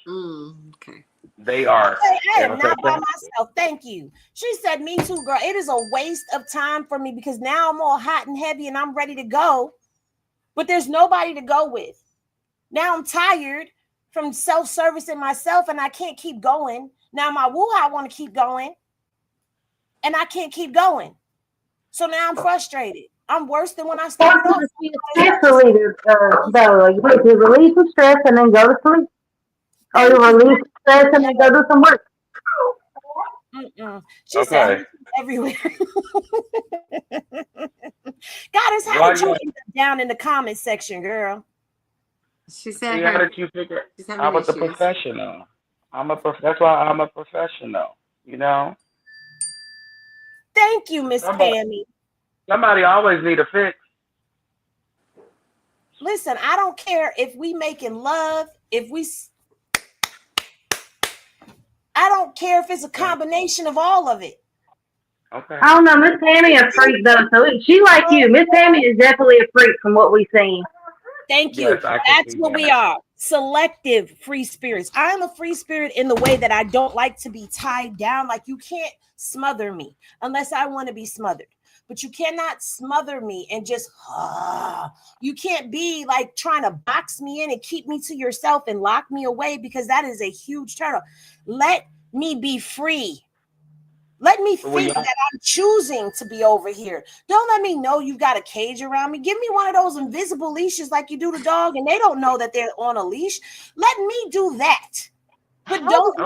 Okay. They are. I am not by myself. Thank you. She said, me too, girl. It is a waste of time for me because now I'm all hot and heavy and I'm ready to go. But there's nobody to go with. Now I'm tired from self-servicing myself and I can't keep going. Now my woo-ha want to keep going and I can't keep going. So now I'm frustrated. I'm worse than when I started off. Stress reliever, though. You release the stress and then go to sleep. Or you release the stress and then go do some work. She said everywhere. Goddess, how did you end up down in the comment section, girl? She said, how did you figure? I was a professional. That's why I'm a professional. You know. Thank you, Miss Pammy. Somebody always need a fix. Listen, I don't care if we making love, I don't care if it's a combination of all of it. Okay. I don't know. Miss Pammy a freak though, so she like you. Miss Pammy is definitely a freak from what we've seen. Thank you. Yes, that's what we are. Selective free spirits. I'm a free spirit in the way that I don't like to be tied down. Like you can't smother me unless I want to be smothered. But you cannot smother me and just, you can't be like trying to box me in and keep me to yourself and lock me away because that is a huge turtle. Let me be free. Let me think that I'm choosing to be over here. Don't let me know you got a cage around me. Give me one of those invisible leashes like you do the dog and they don't know that they're on a leash. Let me do that. But don't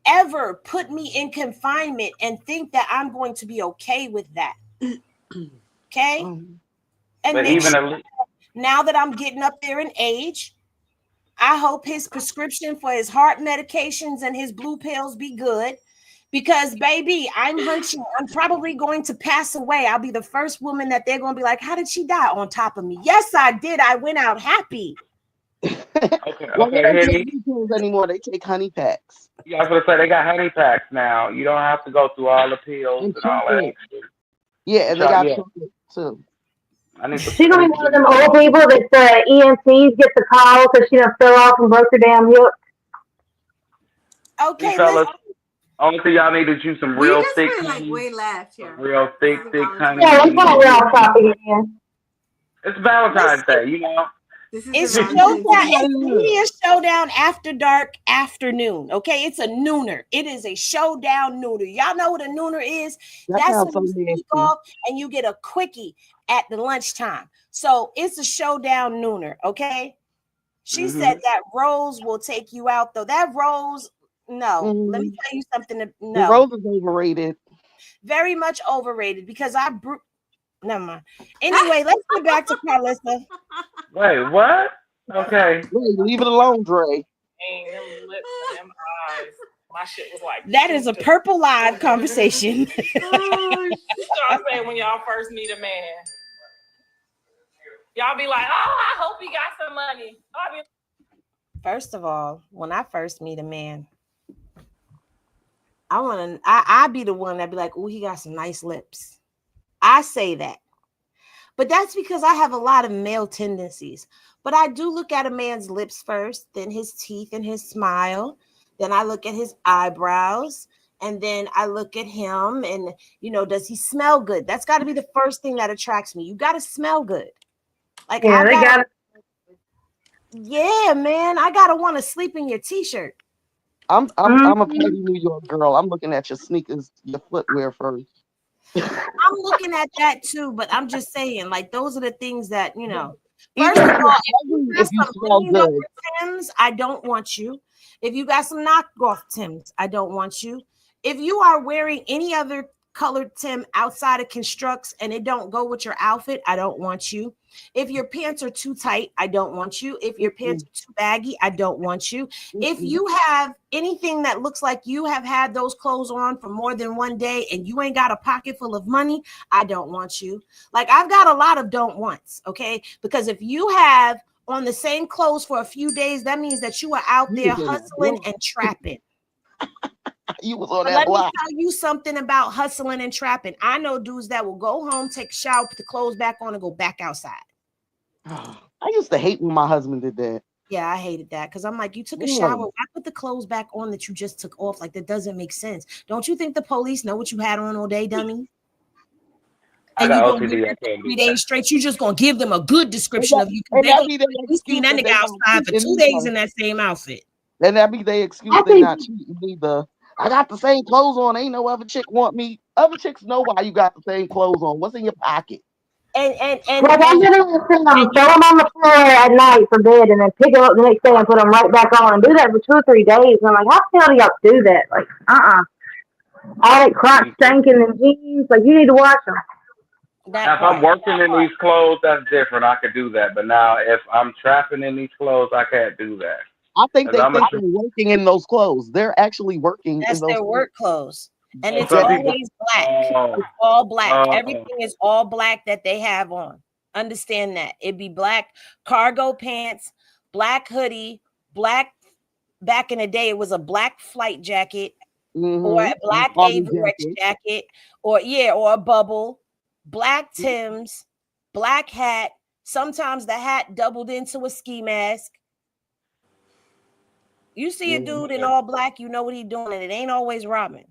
ever put me in confinement and think that I'm going to be okay with that. Okay? And but even now that I'm getting up there in age, I hope his prescription for his heart medications and his blue pills be good. Because, baby, I'm hunching. I'm probably going to pass away. I'll be the first woman that they're going to be like, how did she die on top of me? Yes, I did. I went out happy. Well, they don't take pills anymore. They take honey packs. Yeah, I was going to say, they got honey packs now. You don't have to go through all the pills and all that. Yeah, and they got chocolate, too. She gonna be one of them old people that EMTs get the call because she done fell off and broke her damn hip. Okay, fellas. Only thing y'all need is you some real thick honey. Like way left here. Real thick honey. Yeah, we're gonna off topic again. It's Valentine's Day, you know. It's Showdown. It's Media Showdown After Dark Afternoon. Okay, it's a nooner. It is a Showdown nooner. Y'all know what a nooner is? That's when you sneak off and you get a quickie at the lunchtime. So it's a Showdown nooner. Okay, She said that rose will take you out, though. That rose, no. Let me tell you something. The No, rose is overrated. very much overrated because never mind. Anyway, let's get back to Karlissa. Wait, what? Okay. Wait, leave it alone, Dre. Ain't them lips and them eyes. My shit was like That is a purple live conversation. Y'all say when y'all first meet a man. Y'all be like, oh, I hope he got some money. First of all, when I first meet a man, I be the one that be like, oh, he got some nice lips. I say that. But that's because I have a lot of male tendencies. But I do look at a man's lips first, then his teeth and his smile. Then I look at his eyebrows. And then I look at him and, does he smell good? That's got to be the first thing that attracts me. You got to smell good. Like, yeah, yeah, man, I got to want to sleep in your t-shirt. I'm a petty New York girl. I'm looking at your sneakers, your footwear first. I'm looking at that too, but I'm just saying, like, those are the things that, First of all, if you smell good, Tims, I don't want you. If you got some knockoff Tims, I don't want you. If you are wearing any other colored Tim outside of Constructs and it don't go with your outfit, I don't want you. If your pants are too tight, I don't want you. If your pants are too baggy, I don't want you. If you have anything that looks like you have had those clothes on for more than one day and you ain't got a pocket full of money, I don't want you. Like, I've got a lot of don't wants, okay? Because if you have on the same clothes for a few days, that means that you are out there hustling and trapping. You was on but that let block. me tell you something about hustling and trapping. I know dudes that will go home, take a shower, put the clothes back on, and go back outside. I used to hate when my husband did that. Yeah, I hated that because I'm like, you took a shower. Why put the clothes back on that you just took off? Like, that doesn't make sense. Don't you think the police know what you had on all day, dummy? And you're going to give them 3 days straight. You're just going to give them a good description of you. They're going to see that nigga outside for 2 days in that same outfit. Then that be they excuse they not cheating either. I got the same clothes on. Ain't no other chick want me. Other chicks know why you got the same clothes on. What's in your pocket? I'm gonna throw them on the floor at night for bed, and then pick them up the next day and put them right back on, and do that for 2 or 3 days. And I'm like, how the hell do y'all do that? Like, all that crotch stinking in jeans. Like, you need to wash them. Now, if I'm working in these clothes, that's different. I could do that. But now, if I'm trapping in these clothes, I can't do that. I think they're working in those clothes. They're actually working That's in those their work clothes. And it's Some always black. It's all black. Everything is all black that they have on. Understand that. It'd be black cargo pants, black hoodie, black. Back in the day, it was a black flight jacket or a black Averex jacket or a bubble, black Tims, black hat. Sometimes the hat doubled into a ski mask. You see a dude in all black, you know what he's doing, and it ain't always robbing.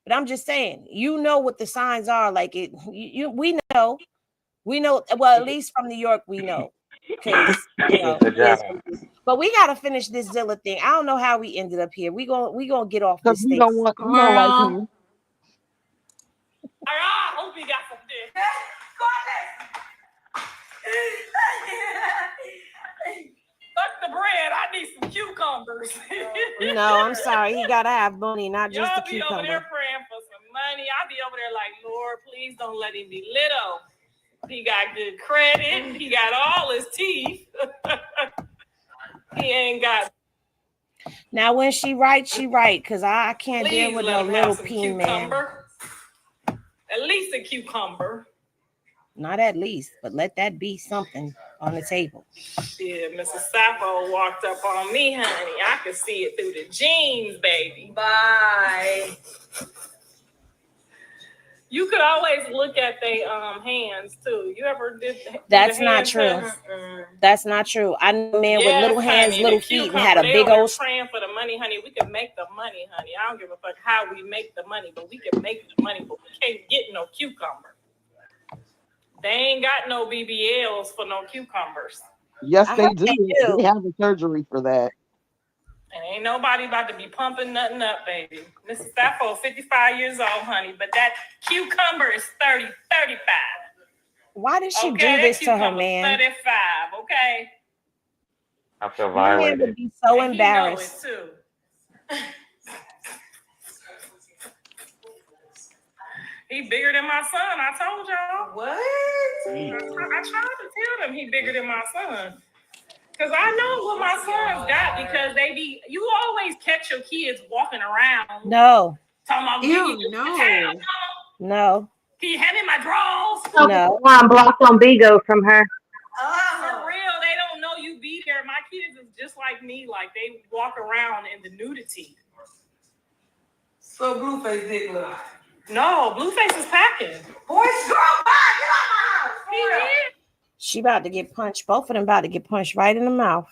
But I'm just saying, you know what the signs are. Like, we know. Well, at least from New York, we know. Because but we gotta finish this Zilla thing. I don't know how we ended up here. We gonna get off this thing. We don't like him. I hope he got some dick. Fuck the bread. I need some cucumbers. No, I'm sorry. He gotta have money, not just the cucumber. Y'all be over there praying for some money. I be over there like, Lord, please don't let him be little. He got good credit. He got all his teeth. He ain't got. Now, when she right, because I can't deal with no little peen man. At least a cucumber. Not at least, but let that be something on the table. Yeah, Mrs. Sappho walked up on me, honey. I could see it through the jeans, baby. Bye. You could always look at their hands too. You ever did? That's not true. That's not true. I know a man with little hands, little feet, and had a big old. Praying for the money, honey. We can make the money, honey. I don't give a fuck how we make the money, but we can make the money. But we can't get no cucumber. They ain't got no BBLs for no cucumbers. Yes, they do. They have a surgery for that. And ain't nobody about to be pumping nothing up, baby. Mrs. Sappho, 55 years old, honey. But that cucumber is 30, 35. Why did she do this to her, man? 35, okay? I feel My man violated. would be so And he know it embarrassed. too. He bigger than my son. I told y'all. What? I tried to tell them he bigger than my son. Because I know what my sons got because you always catch your kids walking around. No. Talking about, No. Can you hand me my drawers? No. I'm blocked on Bigo from her. For real, they don't know you be there. My kids is just like me. Like, they walk around in the nudity. So Blueface did look. No, Blueface is packing. Boy, girl, bye. Get out my house. He did. She about to get punched. Both of them about to get punched right in the mouth.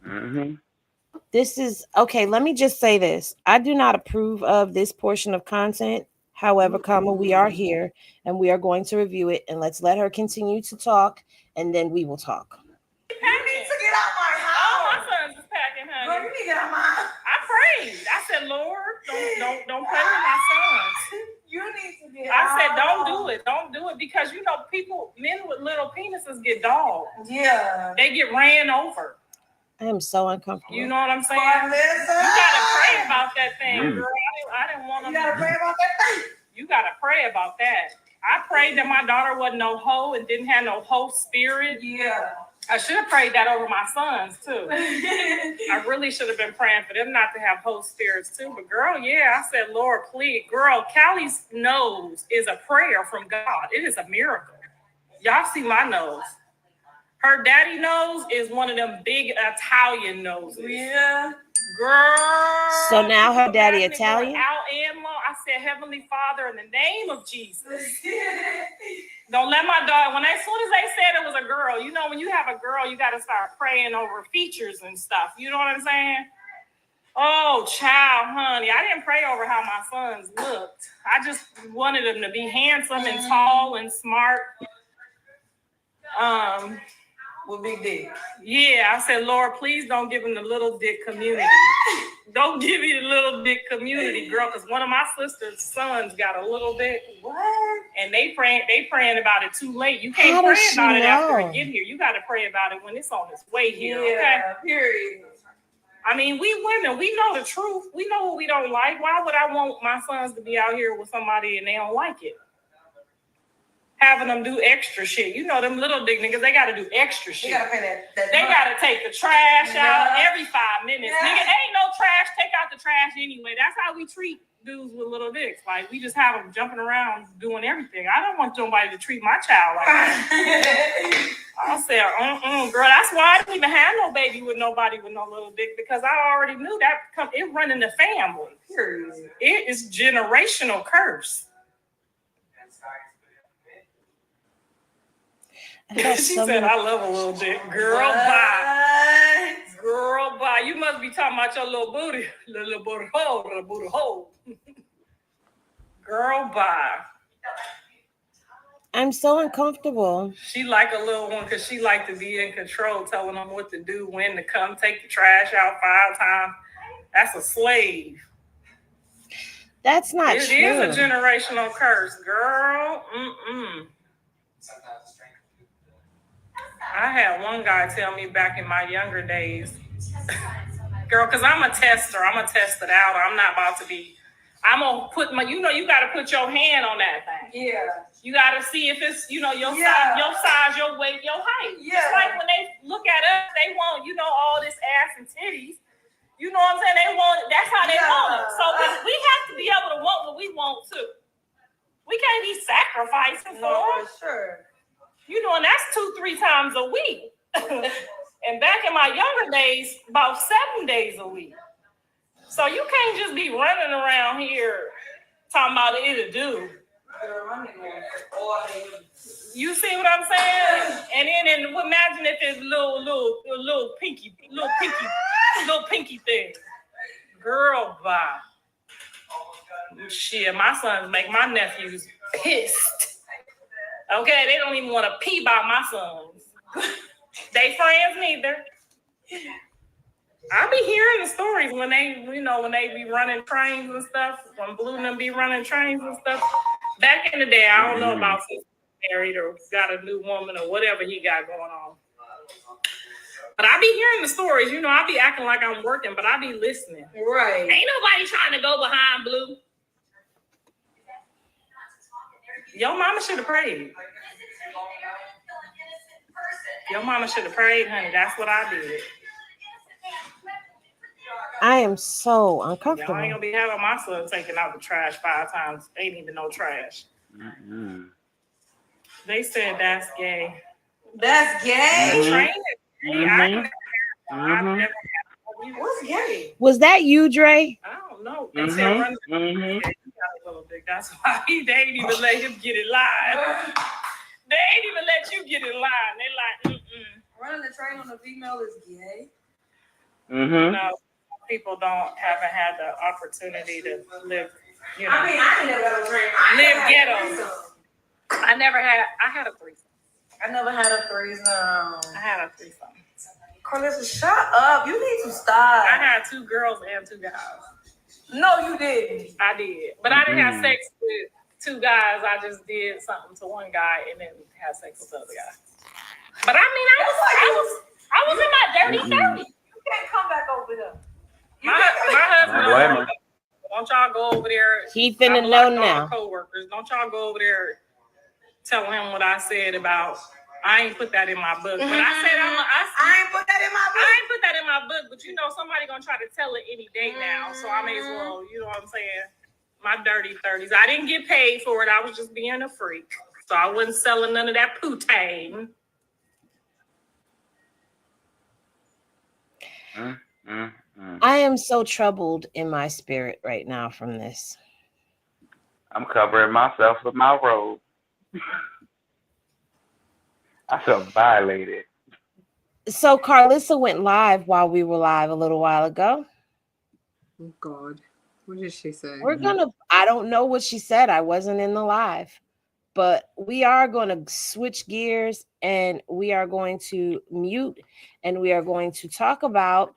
Mm-hmm. This is okay. Let me just say this. I do not approve of this portion of content. However, we are here and we are going to review it. And let's let her continue to talk, and then we will talk. You need to get out my house. Oh, my son's is packing, honey. Girl, you need to get out my house. I prayed. I said, Lord, don't play with my sons. You need to get I out. said, don't do it because men with little penises get dogged. Yeah. They get ran over. I am so uncomfortable. You know what I'm saying? Karlissa. You gotta pray about that thing, girl. I didn't want to. You gotta pray about that thing. You gotta pray about that. I prayed that my daughter wasn't no hoe and didn't have no hoe spirit. Yeah. I should have prayed that over my sons too. I really should have been praying for them not to have hoe spirits too. But girl, yeah, I said, Lord, please. Girl, Callie's nose is a prayer from God. It is a miracle. Y'all see my nose. Her daddy nose is one of them big Italian noses. Yeah. Girl. So now her daddy Italian? Out and long. I said, Heavenly Father, in the name of Jesus. Don't let my daughter, as soon as they said it was a girl, when you have a girl, you got to start praying over features and stuff. You know what I'm saying? Oh, child, honey. I didn't pray over how my sons looked. I just wanted them to be handsome and tall and smart. With big dick. Yeah, I said, Lord, please don't give him the little dick community. Don't give me the little dick community, girl, because one of my sister's sons got a little dick. What? And they praying about it too late. You can't pray about it after it get here. You got to pray about it when it's on its way here. Yeah, okay? period. I mean, we women, we know the truth. We know what we don't like. Why would I want my sons to be out here with somebody and they don't like it? Having them do extra shit. Them little dick niggas, they got to do extra shit. They got to pay that They got to take the trash out every 5 minutes. Yeah. Nigga, ain't no trash. Take out the trash anyway. That's how we treat dudes with little dicks. Like, we just have them jumping around doing everything. I don't want somebody to treat my child like that. I said, girl, that's why I didn't even have no baby with nobody with no little dick, because I already knew that it run in the family. Period. It is generational curse. She said, I love a little dick. Girl, bye. Girl, bye. You must be talking about your little booty. Little booty hole. Girl, bye. I'm so uncomfortable. She like a little one because she like to be in control, telling them what to do, when to come, take the trash out 5 times. That's a slave. That's not true. It is a generational curse, girl. I had one guy tell me back in my younger days, girl, because I'm a tester. I'm going to test it out. I'm not about to be, I'm going to put you got to put your hand on that thing. Yeah. You got to see if it's, your size, your weight, your height. Yeah. It's like when they look at us, they want, all this ass and titties. You know what I'm saying? They want it. That's how they want it. So we have to be able to want what we want too. We can't be sacrificing for it. Sure. And that's 2-3 times a week. And back in my younger days, about 7 days a week. So you can't just be running around here talking about it'll do. You see what I'm saying? And then imagine if it's little pinky thing. Girl, bye. Shit, my sons make my nephews pissed. Okay, they don't even want to pee about my sons. They friends neither. I be hearing the stories when they, when they be running trains and stuff. When Blue and them be running trains and stuff. Back in the day, I don't know about if he's married or got a new woman or whatever he got going on. But I be hearing the stories. You know, I be acting like I'm working, but I be listening. Right. Ain't nobody trying to go behind Blue. Your mama should have prayed. Your mama should have prayed, honey. That's what I did. I am so Y'all uncomfortable. ain't gonna be having my son taking out the trash 5 times. Ain't even no trash. Mm-hmm. They said that's gay. That's gay. Train it. I've never had. What's gay? Was that you, Dre? I don't know. They said run the train. He got a little dick. That's why they ain't even let him get it live. They ain't even let you get it live. They like, Running the train on a female is gay. No, people haven't had the opportunity to live. You know, I mean, I ain't never had a train. live ghetto. I had a threesome. I never had a threesome. I had a threesome. Karlissa, shut up. You need to stop. I had 2 girls and 2 guys. No, you didn't. I did. But I didn't have sex with 2 guys. I just did something to one guy and then had sex with the other guy. But I mean, I was in my dirty 30s. You can't come back over here. My husband, don't y'all go over there. He finna know now. Co-workers, don't y'all go over there telling him what I said about. I ain't put that in my book, but I said I ain't put that in my book. I ain't put that in my book, but you know somebody gonna try to tell it any day now, so I may as well. You know what I'm saying? My dirty 30s. I didn't get paid for it. I was just being a freak, so I wasn't selling none of that poutine. I am so troubled in my spirit right now from this. I'm covering myself with my robe. I felt violated. So Karlissa went live while we were live a little while ago. Oh God, what did she say? I don't know what she said. I wasn't in the live, but we are going to switch gears and we are going to mute and we are going to talk about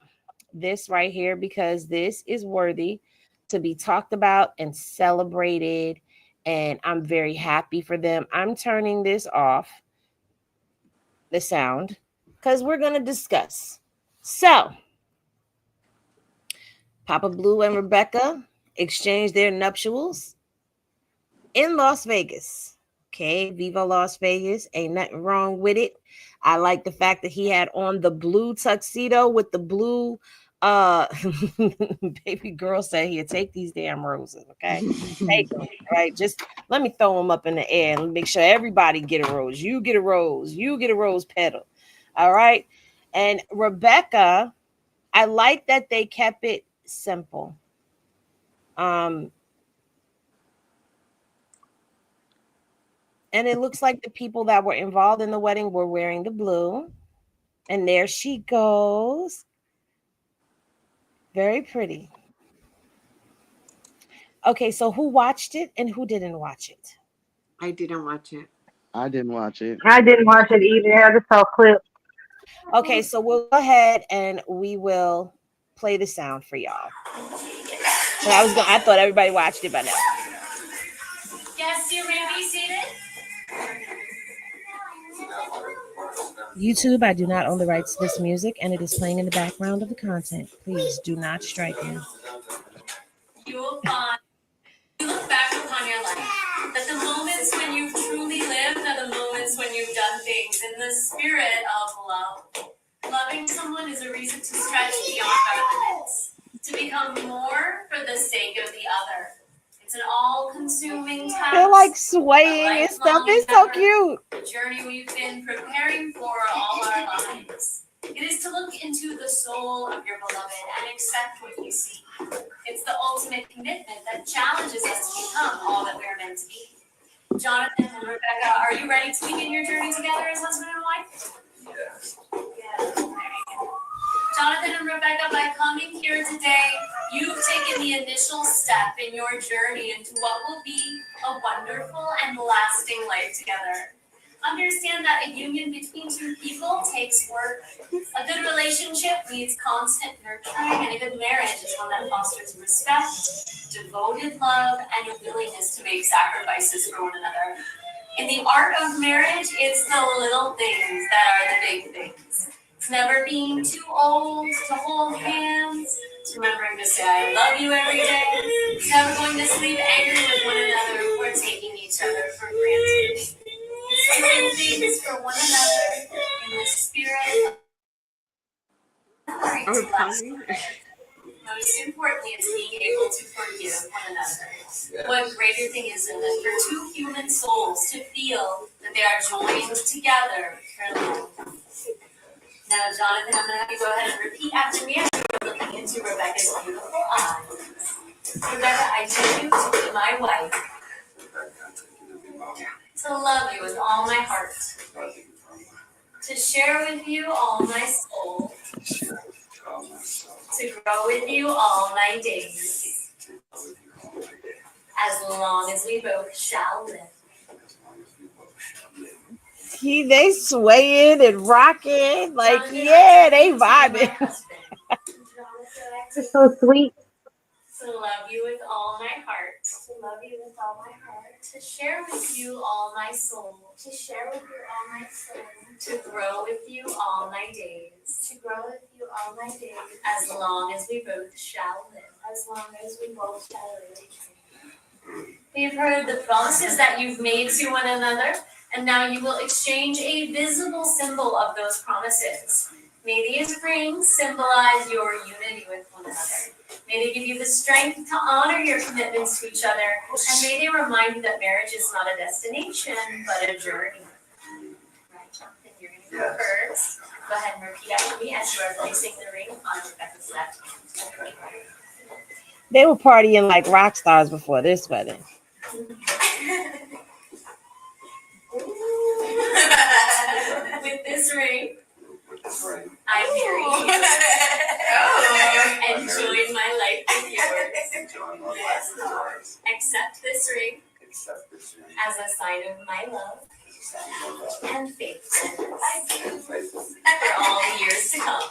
this right here because this is worthy to be talked about and celebrated. And I'm very happy for them. I'm turning this off, the sound, because we're going to discuss. So, Papa Blue and Rebecca exchanged their nuptials in Las Vegas. Okay, Viva Las Vegas. Ain't nothing wrong with it. I like the fact that he had on the blue tuxedo with the blue baby girl said here, take these damn roses, okay? Take them, right? Just let me throw them up in the air and make sure everybody get a rose. You get a rose. You get a rose petal. All right. And Rebecca, I like that they kept it simple. And it looks like the people that were involved in the wedding were wearing the blue. And there she goes. Very pretty. Okay, so who watched it and who didn't watch it? I didn't watch it. I didn't watch it. I didn't watch it either. I just saw clips. Okay, so we'll go ahead and we will play the sound for y'all. And I thought everybody watched it by now. Yes, you may be seated. YouTube, I do not own the rights to this music, and it is playing in the background of the content. Please do not strike me. You will find, you look back upon your life, that the moments when you've truly lived are the moments when you've done things in the spirit of love. Loving someone is a reason to stretch beyond our limits, to become more for the sake of the other. It's an all-consuming task. They're like swaying and stuff. It's so cute. The journey we've been preparing for all our lives. It is to look into the soul of your beloved and accept what you see. It's the ultimate commitment that challenges us to become all that we're meant to be. Jonathan and Rebecca, are you ready to begin your journey together as husband and wife? Yes. Jonathan and Rebecca, by coming here today, you've taken the initial step in your journey into what will be a wonderful and lasting life together. Understand that a union between 2 people takes work. A good relationship needs constant nurturing, and a good marriage is one that fosters respect, devoted love, and a willingness to make sacrifices for one another. In the art of marriage, it's the little things that are the big things. to never being too old to hold hands, to remembering to say I love you every day, to never going to sleep angry with one another or taking each other for granted. It's doing things for one another in the spirit Are we pausing? most importantly, is being able to forgive one another. What greater thing is it than for two human souls to feel that they are joined together for love? Now, Jonathan, I'm going to have you go ahead and repeat after me as you're looking into Rebecca's beautiful eyes. Rebecca, I take you to be my wife, to love you with all my heart, to share with you all my soul, to grow with you all my days, as long as we both shall live. They swaying and rocking. Like, yeah, they vibing. It's so sweet. To love you with all my heart. To love you with all my heart. To share with you all my soul. To share with you all my soul. To grow with you all my days. To grow with you all my days. As long as we both shall live. As long as we both shall live. We've heard the promises that you've made to one another, and now you will exchange a visible symbol of those promises. May these rings symbolize your unity with one another. May they give you the strength to honor your commitments to each other, and may they remind you that marriage is not a destination, but a journey. Right, Jonathan, you're going to go first. Go ahead and repeat after me as you are placing the ring on Rebecca's left hand. They were partying like rock stars before this wedding. With this ring, I marry you. And join my life with yours. Accept this ring as a sign of my love and faithfulness for all the years to come.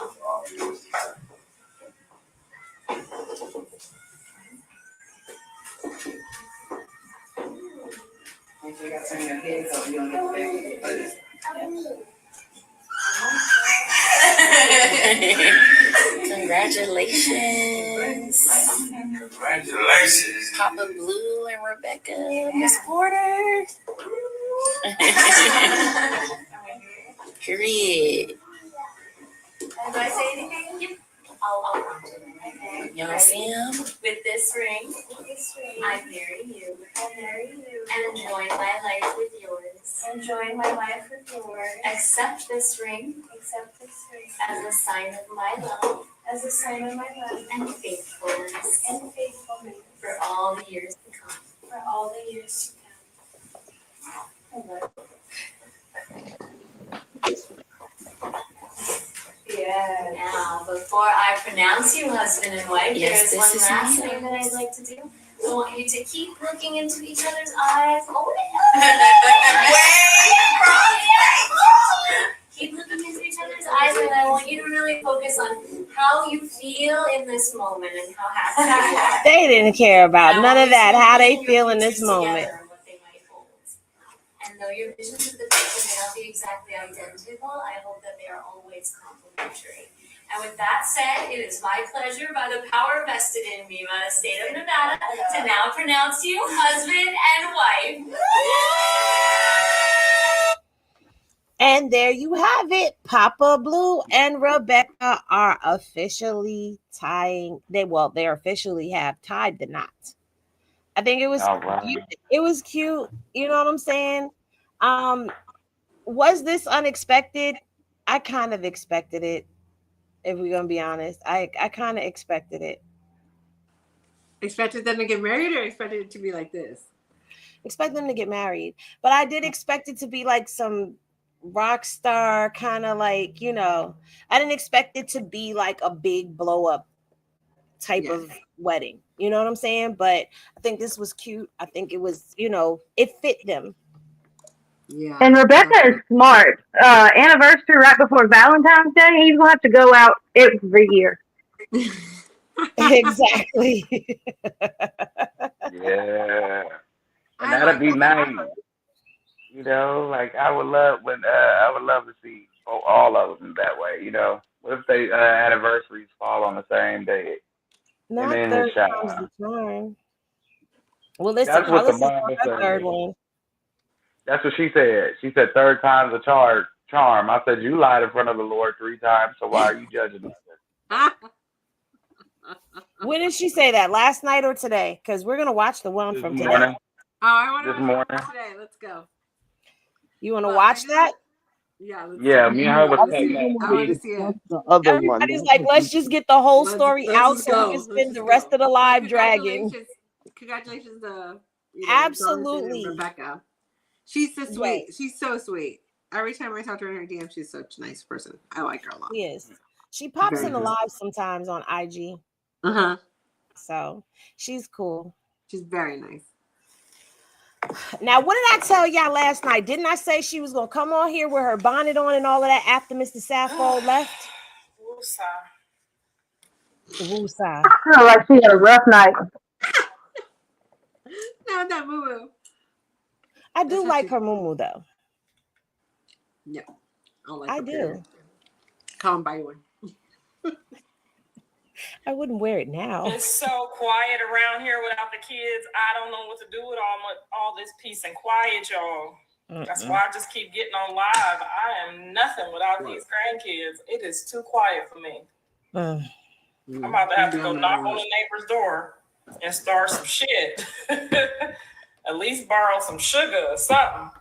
You got some in your head, so you don't get affected. Congratulations. Congratulations. Papa Blue and Rebecca, Miss Porter. Period. Do I say anything? Yep. I'll prompt it. Okay. Y'all see him? With this ring, I marry you. And join my life with yours. Accept this ring. As a sign of my love. And faithfulness. For all the years to come. Yeah. Now, before I pronounce you husband and wife, Yes, there's one this is last me. thing that I'd like to do. I want you to keep looking into each other's eyes. Keep looking into each other's eyes, and I want you to really focus on how you feel in this moment and how happy you are. They didn't care about none of that. How they feel in this Together moment. and what they might hold. And though your visions of the future may not be exactly identical, I hope that they are always complementary. And with that said, it is my pleasure, by the power vested in me by the state of Nevada, to now pronounce you husband and wife. And there you have it. Papa Blue and Rebecca are officially tying. They officially have tied the knot. I think it was Right. it was cute. You know what I'm saying? Was this unexpected? I kind of expected it. If we're gonna be honest, I kind of expected it. Expected them to get married, or expected it to be like this? Expect them to get married, but I did expect it to be like some rock star kind of like, I didn't expect it to be like a big blow up type of wedding. You know what I'm saying? But I think this was cute. I think it was, it fit them. Yeah. And Rebecca is smart. Anniversary right before Valentine's Day, he's gonna have to go out every year. Exactly. Yeah. And that'd be nice. Like I would love to see all of them that way. You know, what if they anniversaries fall on the same day? And Not then the third time's child. the charm. Well, listen, That's what the Karlissa's on mama her third said. one. That's what she said. She said third time's a charm. I said you lied in front of the Lord 3 times, so why are you judging us? When did she say that? Last night or today? Because we're gonna watch the one This from today. morning. Oh, I want to This watch morning. today. Let's go. You want to But watch that? Yeah, let's Yeah, me and her I was want to see cutting it. up I want to piece. see it. The other one. Everybody's like, let's just get the whole story Let's out just so we go. can Let's spend just the rest go. of the live dragging. Congratulations to Absolutely. Jonathan and Rebecca. She's so sweet. Yes. She's so sweet. Every time I talk to her in her DM, she's such a nice person. I like her a lot. She is. She pops Very in the nice. live sometimes on IG. Uh-huh. So she's cool. She's very nice. Now, what did I tell y'all last night? Didn't I say she was gonna come on here with her bonnet on and all of that after Mr. Sappho left? Woosah. I feel like she had a rough night. Not that moo. I do like her moo though. No, I don't like I her do. period. Come buy one. I wouldn't wear it now. It's so quiet around here without the kids. I don't know what to do with all this peace and quiet, y'all. That's why I just keep getting on live. I am nothing without these grandkids. It is too quiet for me. I'm about to have to go knock on the neighbor's door and start some shit. At least borrow some sugar or something.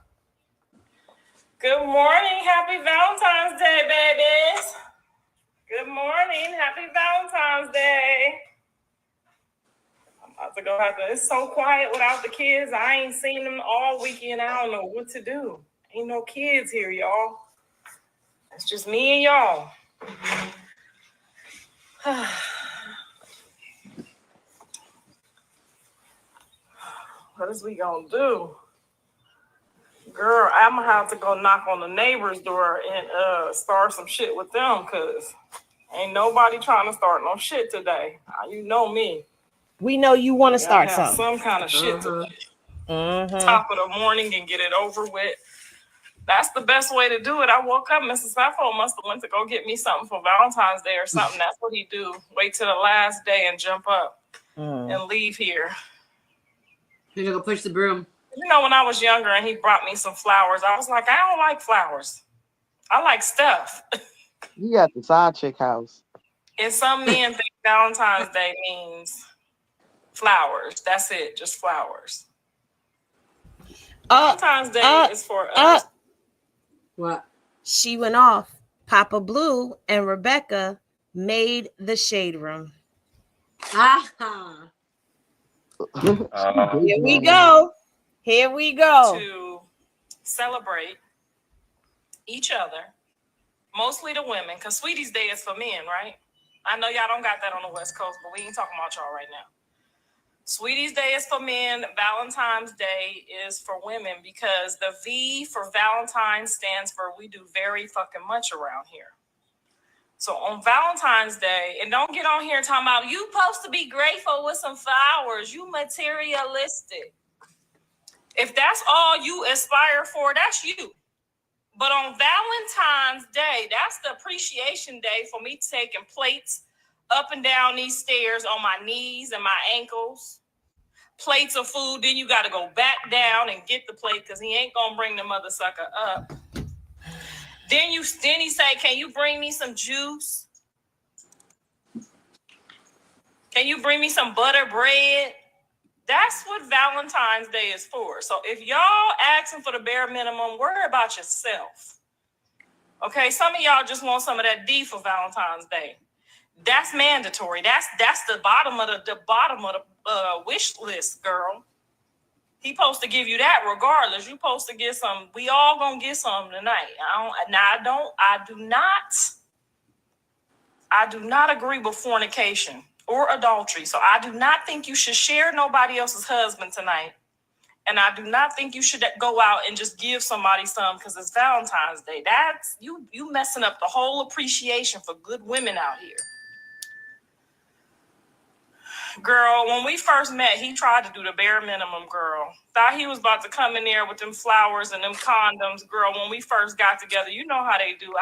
Good morning. Happy Valentine's Day, babies. Good morning. Happy Valentine's Day. I'm about to go out there. It's so quiet without the kids. I ain't seen them all weekend. I don't know what to do. Ain't no kids here, y'all. It's just me and y'all. What is we gonna do? Girl, I'm gonna have to go knock on the neighbor's door and start some shit with them, because ain't nobody trying to start no shit today. You know me. We know you want to start something. Some kind of shit today. Top of the morning and get it over with. That's the best way to do it. I woke up, Mr. Sappho must have went to go get me something for Valentine's Day or something. That's what he do. Wait till the last day and jump up and leave here. You're gonna go push the broom. You know, when I was younger and he brought me some flowers, I was like, I don't like flowers. I like stuff. He at the side chick house. And some men think Valentine's Day means flowers. That's it, just flowers. Valentine's Day is for us. What? She went off. Papa Blue and Rebecca made the shade room. Here we go. Here we go. To celebrate each other, mostly the women, because Sweetie's Day is for men, right? I know y'all don't got that on the West Coast, but we ain't talking about y'all right now. Sweetie's Day is for men. Valentine's Day is for women, because the V for Valentine stands for we do very fucking much around here. So on Valentine's Day, and don't get on here talking about you supposed to be grateful with some flowers, you materialistic. If that's all you aspire for, that's you. But on Valentine's Day, that's the appreciation day for me taking plates up and down these stairs on my knees and my ankles. Plates of food, then you got to go back down and get the plate because he ain't going to bring the mother sucker up. Then he say, can you bring me some juice? Can you bring me some butter bread? That's what Valentine's Day is for. So if y'all asking for the bare minimum, worry about yourself. Okay, some of y'all just want some of that D for Valentine's Day. That's mandatory. That's the bottom of the wish list, girl. He supposed to give you that regardless. You supposed to get some. We all gonna get some tonight. I do not agree with fornication or adultery. So I do not think you should share nobody else's husband tonight. And I do not think you should go out and just give somebody some because it's Valentine's Day. That's you messing up the whole appreciation for good women out here. Girl, when we first met, he tried to do the bare minimum, girl. Thought he was about to come in there with them flowers and them condoms, girl. When we first got together, you know how they do.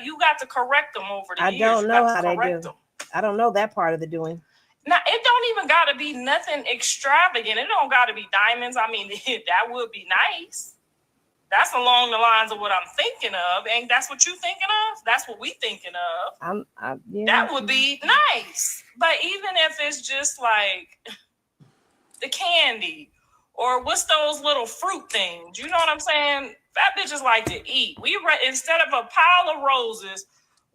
You got to correct them over the years. I don't know how they do. Them. I don't know that part of the doing. Now, it don't even got to be nothing extravagant. It don't got to be diamonds. I mean, that would be nice. That's along the lines of what I'm thinking of. Ain't that's what you thinking of? That's what we thinking of. Yeah. That would be nice. But even if it's just like the candy or what's those little fruit things, you know what I'm saying? Fat bitches like to eat. Instead of a pile of roses,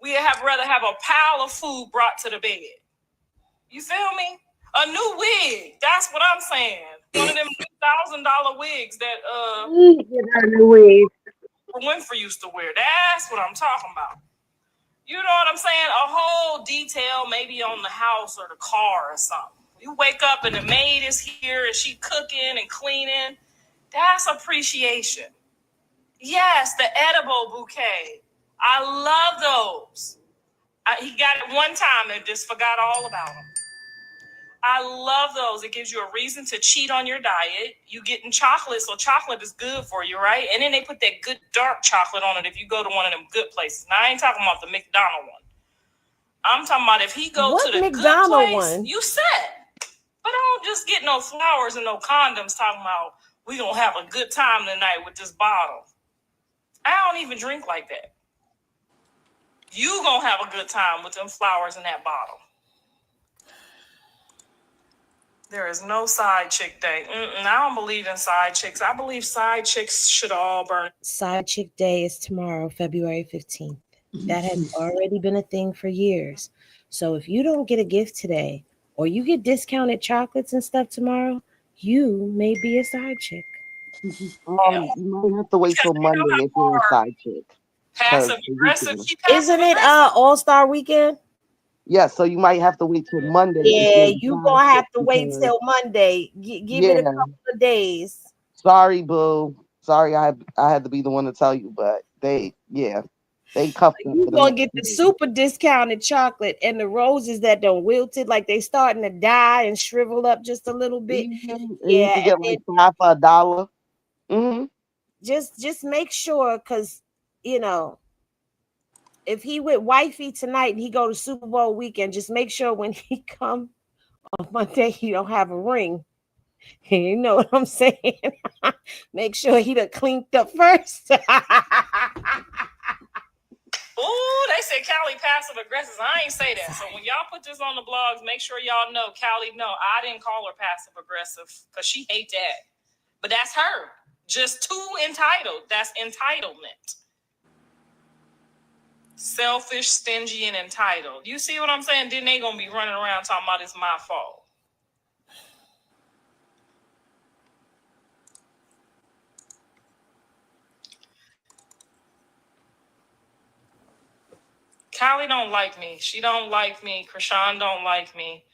we rather have a pile of food brought to the bed. You feel me? A new wig. That's what I'm saying. One of them $1,000 wigs that Winfrey used to wear. That's what I'm talking about. You know what I'm saying? A whole detail maybe on the house or the car or something. You wake up and the maid is here and she cooking and cleaning. That's appreciation. Yes, the edible bouquet. I love those. He got it one time and just forgot all about them. I love those. It gives you a reason to cheat on your diet. You getting chocolate, so chocolate is good for you, right? And then they put that good dark chocolate on it if you go to one of them good places. Now, I ain't talking about the McDonald one. I'm talking about if he goes to the McDonald good place, one? You set. But I don't just get no flowers and no condoms talking about we going to have a good time tonight with this bottle. I don't even drink like that. You going to have a good time with them flowers in that bottle. There is no side chick day. I don't believe in side chicks. I believe side chicks should all burn. Side chick day is tomorrow, February 15th. That has already been a thing for years. So if you don't get a gift today or you get discounted chocolates and stuff tomorrow, you may be a side chick. You might have to wait till Monday if you're a side chick. Passive aggressive. Isn't it All-Star weekend? Yeah, so you might have to wait till Monday. Yeah, you're going to have to wait till Monday. Give it a couple of days. Sorry, boo. Sorry, I had to be the one to tell you, but they cuffed them. You're going to get the super discounted chocolate and the roses that don't wilted, like they starting to die and shrivel up just a little bit. You can get like 5 for $1. Mm-hmm. Just make sure, because, you know, if he with wifey tonight and he go to Super Bowl weekend, just make sure when he come on Monday, he don't have a ring. You know what I'm saying? Make sure he done cleaned up first. Ooh, they said Callie passive aggressive. I ain't say that. So when y'all put this on the blogs, make sure y'all know Callie, no, I didn't call her passive aggressive because she hates that. But that's her. Just too entitled. That's entitlement. Selfish, stingy, and entitled. You see what I'm saying? Then they gonna be running around talking about it's my fault. Callie don't like me. She don't like me. Chrisean don't like me.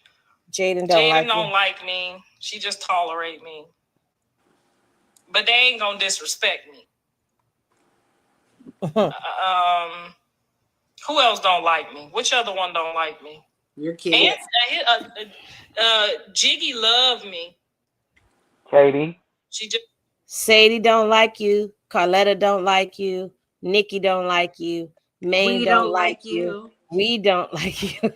Jaden don't like me. She just tolerate me. But they ain't gonna disrespect me. Who else don't like me? Which other one don't like me? Your kid. Jiggy love me. Katie. Sadie don't like you. Carletta don't like you. Nikki don't like you. Maine don't like you. We don't like you.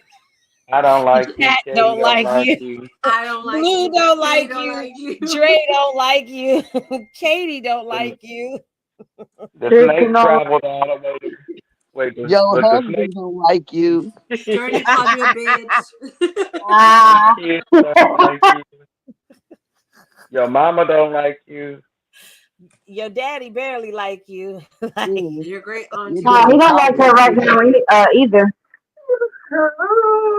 I don't like you. Cat don't like you. I don't like Blue you. don't like you. Dre don't like you. Katie don't like you. The snake traveled all the way. Wait, your husband don't like you. Jordan called you a bitch. Your mama don't like you. Your daddy barely like you. You're great auntie. He don't like her right now either.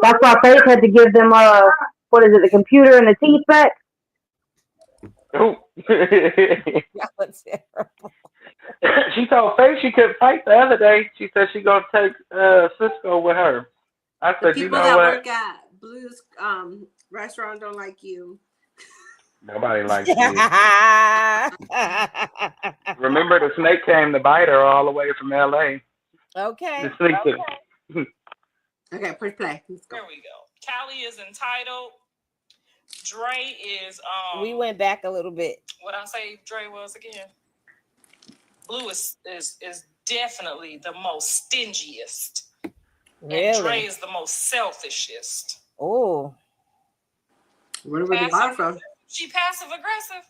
That's why Faith had to give them what is it, the computer and the teeth back. Oh. That was terrible. She told Faith she couldn't fight the other day. She said she gonna take Cisco with her. I said, the you people know that what? work at Blue's restaurant don't like you. Nobody likes you. Remember, the snake came to bite her all the way from LA. Okay. The snake Okay, push play. There we go. Callie is entitled. Dre is We went back a little bit. What I say Dre was again? Blue is definitely the most stingiest. Really? And Dre is the most selfishest. Oh. Where were the lie from? She passive aggressive.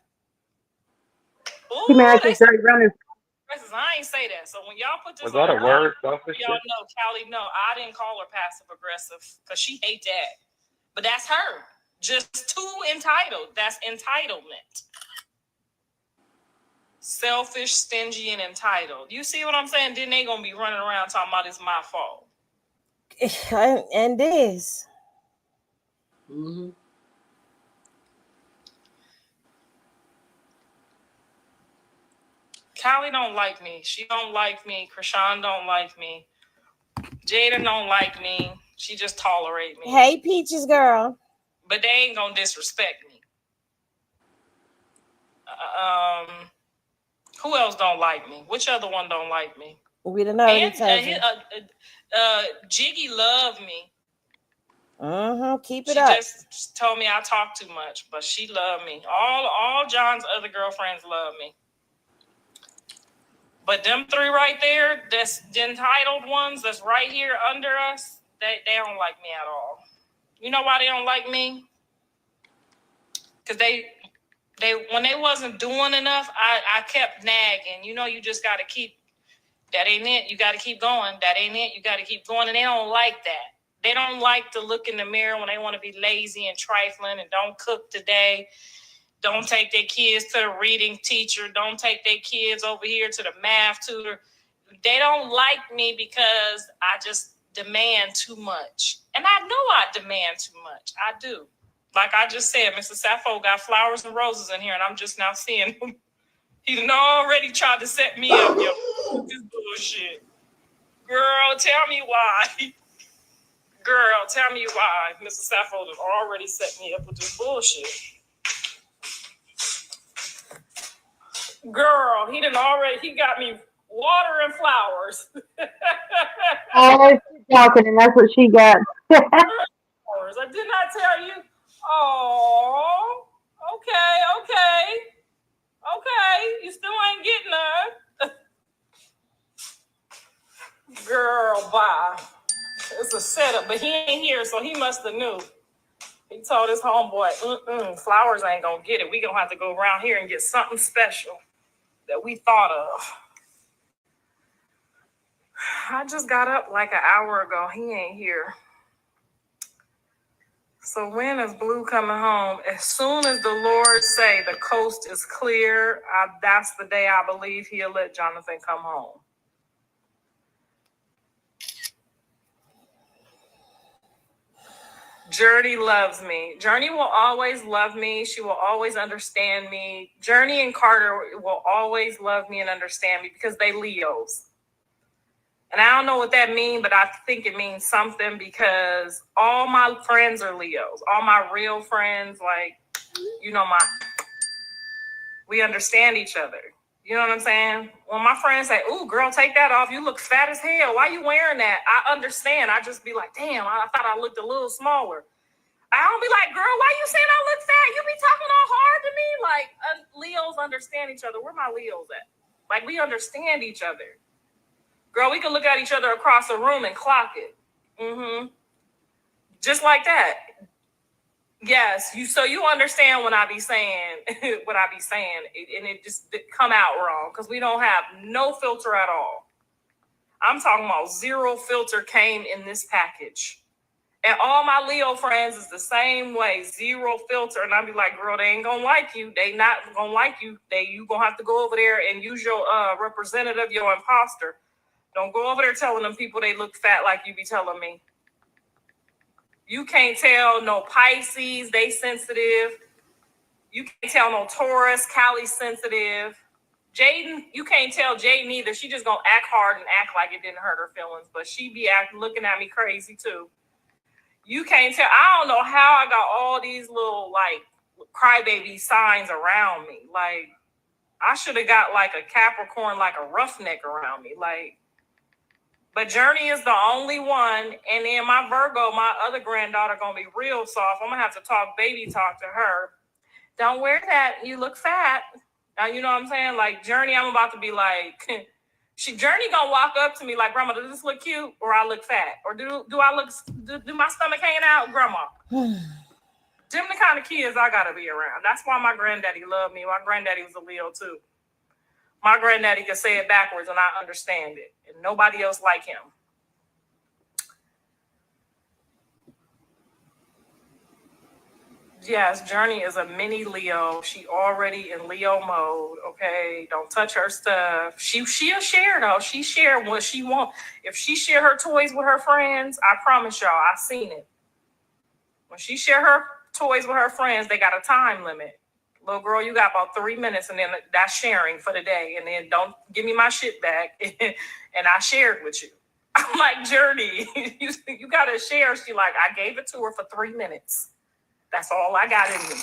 Ooh, She married to Drake Runner. I ain't say that. So when y'all put this Was that a word? Selfish? Y'all know, Callie, no, I didn't call her passive aggressive because she hate that. But that's her. Just too entitled. That's entitlement. Selfish, stingy, and entitled. You see what I'm saying? Then they gonna be running around talking about it's my fault. And this. Mm-hmm. Callie don't like me. She don't like me. Chrisean don't like me. Jada don't like me. She just tolerate me. Hey, Peaches girl. But they ain't gonna disrespect me. Who else don't like me? Which other one don't like me? We don't know. Jiggy love me. Keep it up. She just told me I talk too much, but she love me. All John's other girlfriends love me. But them three right there, that's the entitled ones that's right here under us, they don't like me at all. You know why they don't like me? Because they when they wasn't doing enough, I kept nagging. You know, you just got to keep, that ain't it. You got to keep going. That ain't it. You got to keep going. And they don't like that. They don't like to look in the mirror when they want to be lazy and trifling and don't cook today. Don't take their kids to the reading teacher. Don't take their kids over here to the math tutor. They don't like me because I just demand too much. And I know I demand too much. I do. Like I just said, Mr. Sappho got flowers and roses in here, and I'm just now seeing him. He done already tried to set me up, yo. This bullshit. Girl, tell me why. Girl, tell me why Mr. Sappho done already set me up with this bullshit. Girl, he got me water and flowers. Oh, she's talking, and that's what she got. I did not tell you. Oh, okay. You still ain't getting her. Girl, bye. It's a setup, but he ain't here, so he must have knew. He told his homeboy, flowers ain't gonna get it. We gonna have to go around here and get something special that we thought of. I just got up like an hour ago. He ain't here. So when is Blue coming home? As soon as the Lord say the coast is clear, that's the day I believe he'll let Jonathan come home. Journey loves me. Journey will always love me. She will always understand me. Journey and Carter will always love me and understand me because they Leos. And I don't know what that means, but I think it means something because all my friends are Leos. All my real friends, like, you know, we understand each other. You know what I'm saying? When my friends say, ooh, girl, take that off. You look fat as hell. Why you wearing that? I understand. I just be like, damn, I thought I looked a little smaller. I don't be like, girl, why you saying I look fat? You be talking all hard to me? Like, Leos understand each other. Where my Leos at? Like, we understand each other. Girl, we can look at each other across the room and clock it. Just like that. Yes, so you understand when I be saying what I be saying, and it just come out wrong because we don't have no filter at all. I'm talking about zero filter came in this package. And all my Leo friends is the same way, zero filter. And I be like, girl, they ain't gonna like you. They not gonna like you. You gonna have to go over there and use your representative, your imposter. Don't go over there telling them people they look fat like you be telling me. You can't tell no Pisces, they sensitive. You can't tell no Taurus, Callie sensitive. Jaden, you can't tell Jaden either. She just gonna act hard and act like it didn't hurt her feelings, but she be looking at me crazy too. You can't tell. I don't know how I got all these little like crybaby signs around me. Like I should have got like a Capricorn, like a roughneck around me. Like But Journey is the only one. And then my Virgo, my other granddaughter, gonna be real soft. I'm gonna have to talk baby talk to her. Don't wear that. You look fat. You know what I'm saying? Like Journey, I'm about to be like, Journey gonna walk up to me like, Grandma, does this look cute or I look fat? Or do I look, do my stomach hanging out, Grandma? Them the kind of kids I gotta be around. That's why my granddaddy loved me. My granddaddy was a Leo too. My granddaddy could say it backwards and I understand it. And nobody else like him. Yes, Journey is a mini Leo. She already in Leo mode. Okay, don't touch her stuff. She'll share though. She share what she want. If she share her toys with her friends, I promise y'all, I seen it. When she share her toys with her friends, they got a time limit. Little girl, you got about 3 minutes, and then that's sharing for the day. And then don't give me my shit back. And I shared with you. I'm like, Journey, you gotta share. She like, I gave it to her for 3 minutes. That's all I got in me.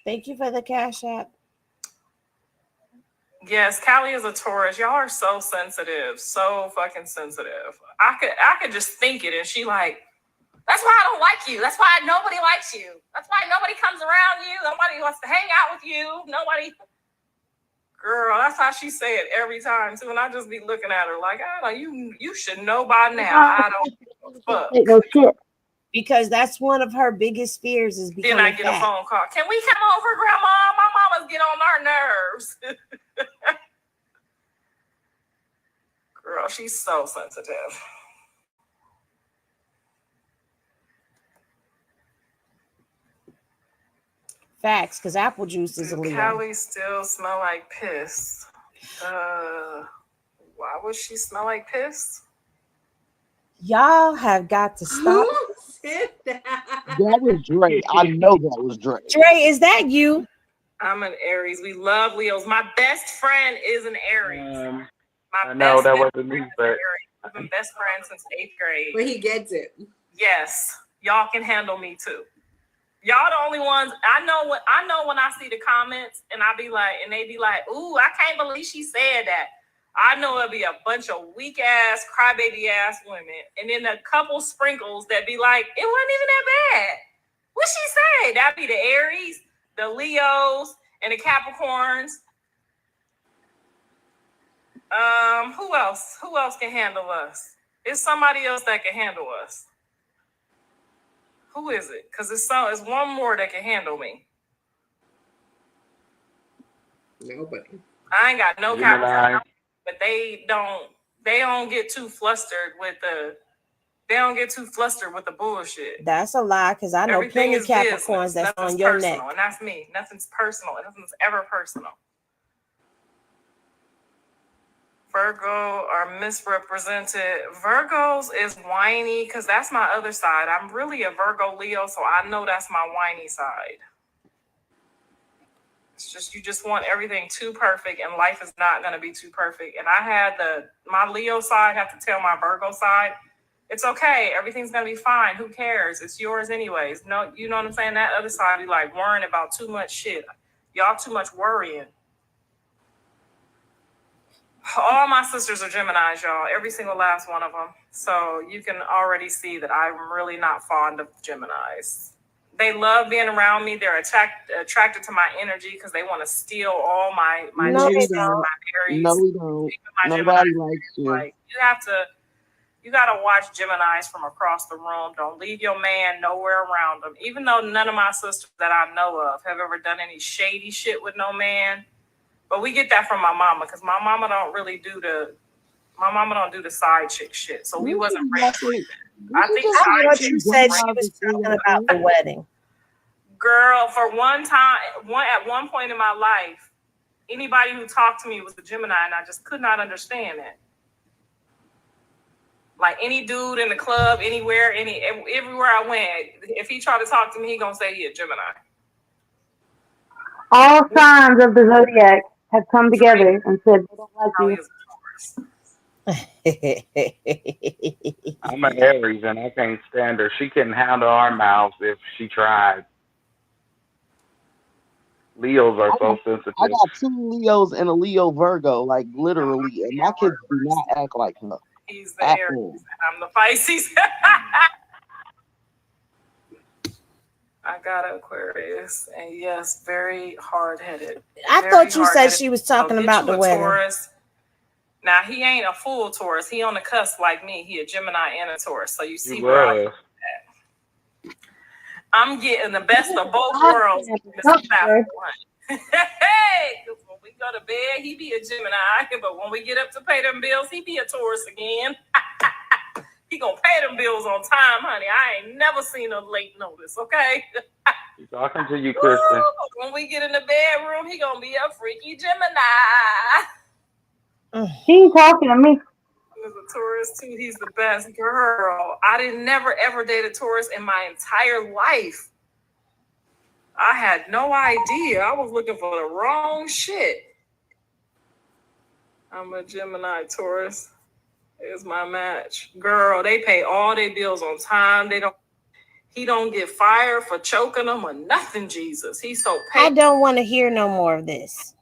Thank you for the Cash App. Yes, Callie is a Taurus. Y'all are so sensitive, so fucking sensitive. I could just think it, and she like, that's why I don't like you. That's why nobody likes you. That's why nobody comes around you. Nobody wants to hang out with you. Nobody. Girl, that's how she say it every time too, and I just be looking at her like, I don't know, you should know by now. I don't give a fuck. No shit. Because that's one of her biggest fears is becoming Then I get fat. a phone call. Can we come over, Grandma? My mamas get on our nerves. Girl, she's so sensitive. Facts, because apple juice is a Leo. Callie still smell like piss. Why would she smell like piss? Y'all have got to stop. Who said that? That was Dre. I know that was Dre. Dre, is that you? I'm an Aries. We love Leos. My best friend is an Aries. I know that wasn't me, but I've been best friends since 8th grade. But he gets it. Yes, y'all can handle me too. Y'all the only ones I know when I see the comments and I be like, and they be like, ooh, I can't believe she said that. I know it'll be a bunch of weak ass, crybaby ass women, and then a couple sprinkles that be like, it wasn't even that bad. What she say? That'd be the Aries, the Leos, and the Capricorns. Who else? Who else can handle us? It's somebody else that can handle us. Who is it? Because it's one more that can handle me. Nobody. I ain't got no Capricorn, but they don't get too flustered with the bullshit. That's a lie, because I know Everything plenty is Capricorns business. that's Nothing's on your personal, neck. and that's me. Nothing's personal. Nothing's ever personal. Virgo are misrepresented. Virgos is whiny because that's my other side. I'm really a Virgo Leo, so I know that's my whiny side. It's just you just want everything too perfect, and life is not going to be too perfect. And I had my Leo side have to tell my Virgo side, it's okay. Everything's going to be fine. Who cares? It's yours anyways. No, you know what I'm saying? That other side be like worrying about too much shit. Y'all too much worrying. All my sisters are Geminis, y'all. Every single last one of them. So you can already see that I'm really not fond of Geminis. They love being around me. They're attracted to my energy because they want to steal all my No, juices, they my don't. berries. No, we don't. My Nobody Geminis, likes you. like you gotta watch Geminis from across the room. Don't leave your man nowhere around them. Even though none of my sisters that I know of have ever done any shady shit with no man. But we get that from my mama because my mama don't do the side chick shit. So we wasn't raised like that. I think I side thought chicks you said she was talking about the wedding. Girl, for at one point in my life, anybody who talked to me was a Gemini, and I just could not understand it. Like any dude in the club, anywhere, everywhere I went, if he tried to talk to me, he gonna say he a Gemini. All signs of the zodiac have come together and said they don't like you. I'm an Aries and I can't stand her. She couldn't handle our mouths if she tried. Leos are I so got, sensitive. I got 2 Leos and a Leo Virgo, like literally, and my kids do not act like her He's the at Aries, all. and I'm the Pisces. I got Aquarius, and yes, very hard-headed. I Very thought you said hard-headed. she was I'll talking get about you the a wedding. Taurus. Now, he ain't a full Taurus. He on the cusp like me. He a Gemini and a Taurus. So you see where I'm getting the best of both worlds. Hey, 'cause when we go to bed, he be a Gemini, but when we get up to pay them bills, he be a Taurus again. He gonna pay them bills on time, honey. I ain't never seen a late notice, okay? He's talking to you, Kristen. When we get in the bedroom, he gonna be a freaky Gemini. She ain't talking to me. He's a Taurus too. He's the best girl. I didn't never ever date a Taurus in my entire life. I had no idea. I was looking for the wrong shit. I'm a Gemini Taurus. Is my match. Girl, they pay all their bills on time. He don't get fired for choking them or nothing, Jesus. He's so paid. I don't want to hear no more of this.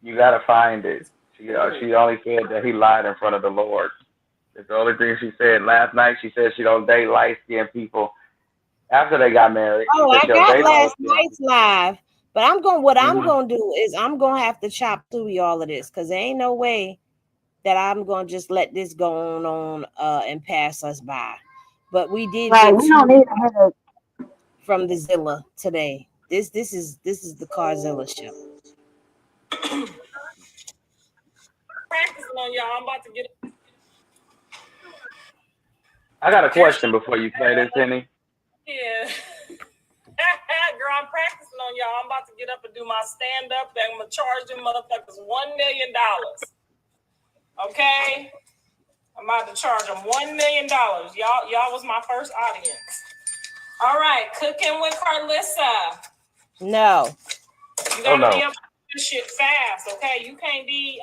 You gotta find it. She only said that he lied in front of the Lord. That's the only thing she said last night. She said she don't date light-skinned people after they got married. Oh, I got last night's live, but I'm gonna do is I'm gonna have to chop through all of this because there ain't no way that I'm gonna just let this go on and pass us by. But we did Right, we don't need a headache from the Zilla today. This is the Karzilla show. Practicing on y'all. I'm about to get. I got a question before you play this, Penny. Yeah. Girl, I'm practicing on y'all. I'm about to get up and do my stand-up. I'm gonna charge them motherfuckers $1 million. Okay? I'm about to charge them $1 million. Y'all was my first audience. All right, cooking with Karlissa. No. You gotta be able to do this shit fast, okay? You can't be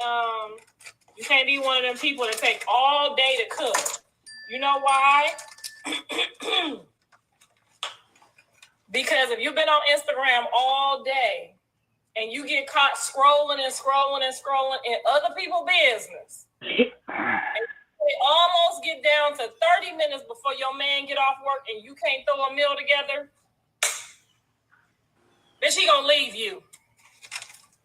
one of them people that take all day to cook. You know why? Because if you've been on Instagram all day and you get caught scrolling in other people's business, and they almost get down to 30 minutes before your man get off work and you can't throw a meal together, then she gonna leave you.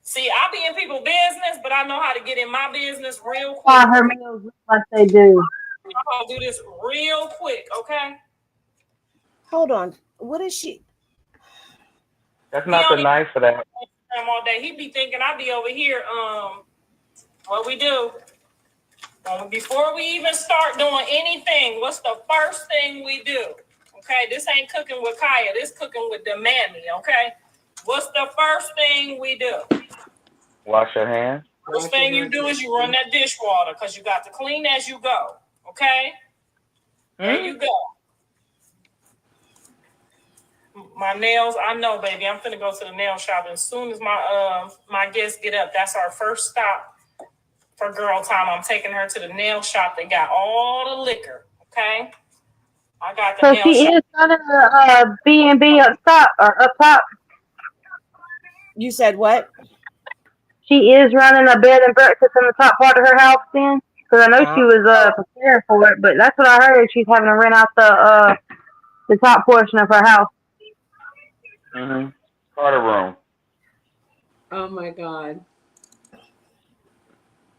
See, I be in people's business, but I know how to get in my business real quick. her meals look like they do. I'm gonna do this real quick, okay? Hold on. What is she? That's not the night for that. All day. He be thinking I be over here. What we do before we even start doing anything? What's the first thing we do? Okay, this ain't cooking with Kaya. This cooking with the mammy. Okay, what's the first thing we do? Wash your hands. First thing you do is you run that dishwater because you got to clean as you go. Okay, there you go. My nails, I know, baby. I'm finna go to the nail shop as soon as my guests get up. That's our first stop for girl time. I'm taking her to the nail shop. They got all the liquor. Okay, I got the nail shop. So she is running a B&B up top. You said what? She is running a bed and breakfast in the top part of her house then? Because I know she was preparing for it, but that's what I heard. She's having to rent out the top portion of her house. Carter room. Oh my God.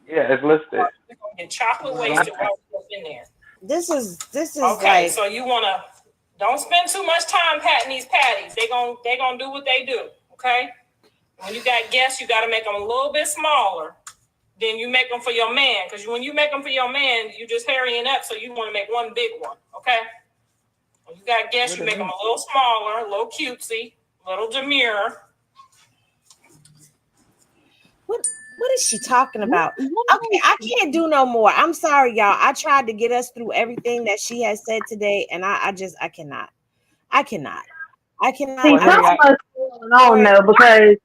Yeah, it's listed. And chocolate wasted in there. This is okay. like, So you wanna don't spend too much time patting these patties. They gonna do what they do. Okay. When you got guests, you got to make them a little bit smaller. Then you make them for your man, because when you make them for your man, you just hurrying up. So you want to make one big one. Okay. When you got guests, you make them a little smaller, a little cutesy, a little demure. What is she talking about? Okay, I can't do no more. I'm sorry, y'all. I tried to get us through everything that she has said today, and I cannot. I cannot. See, something was going on though, because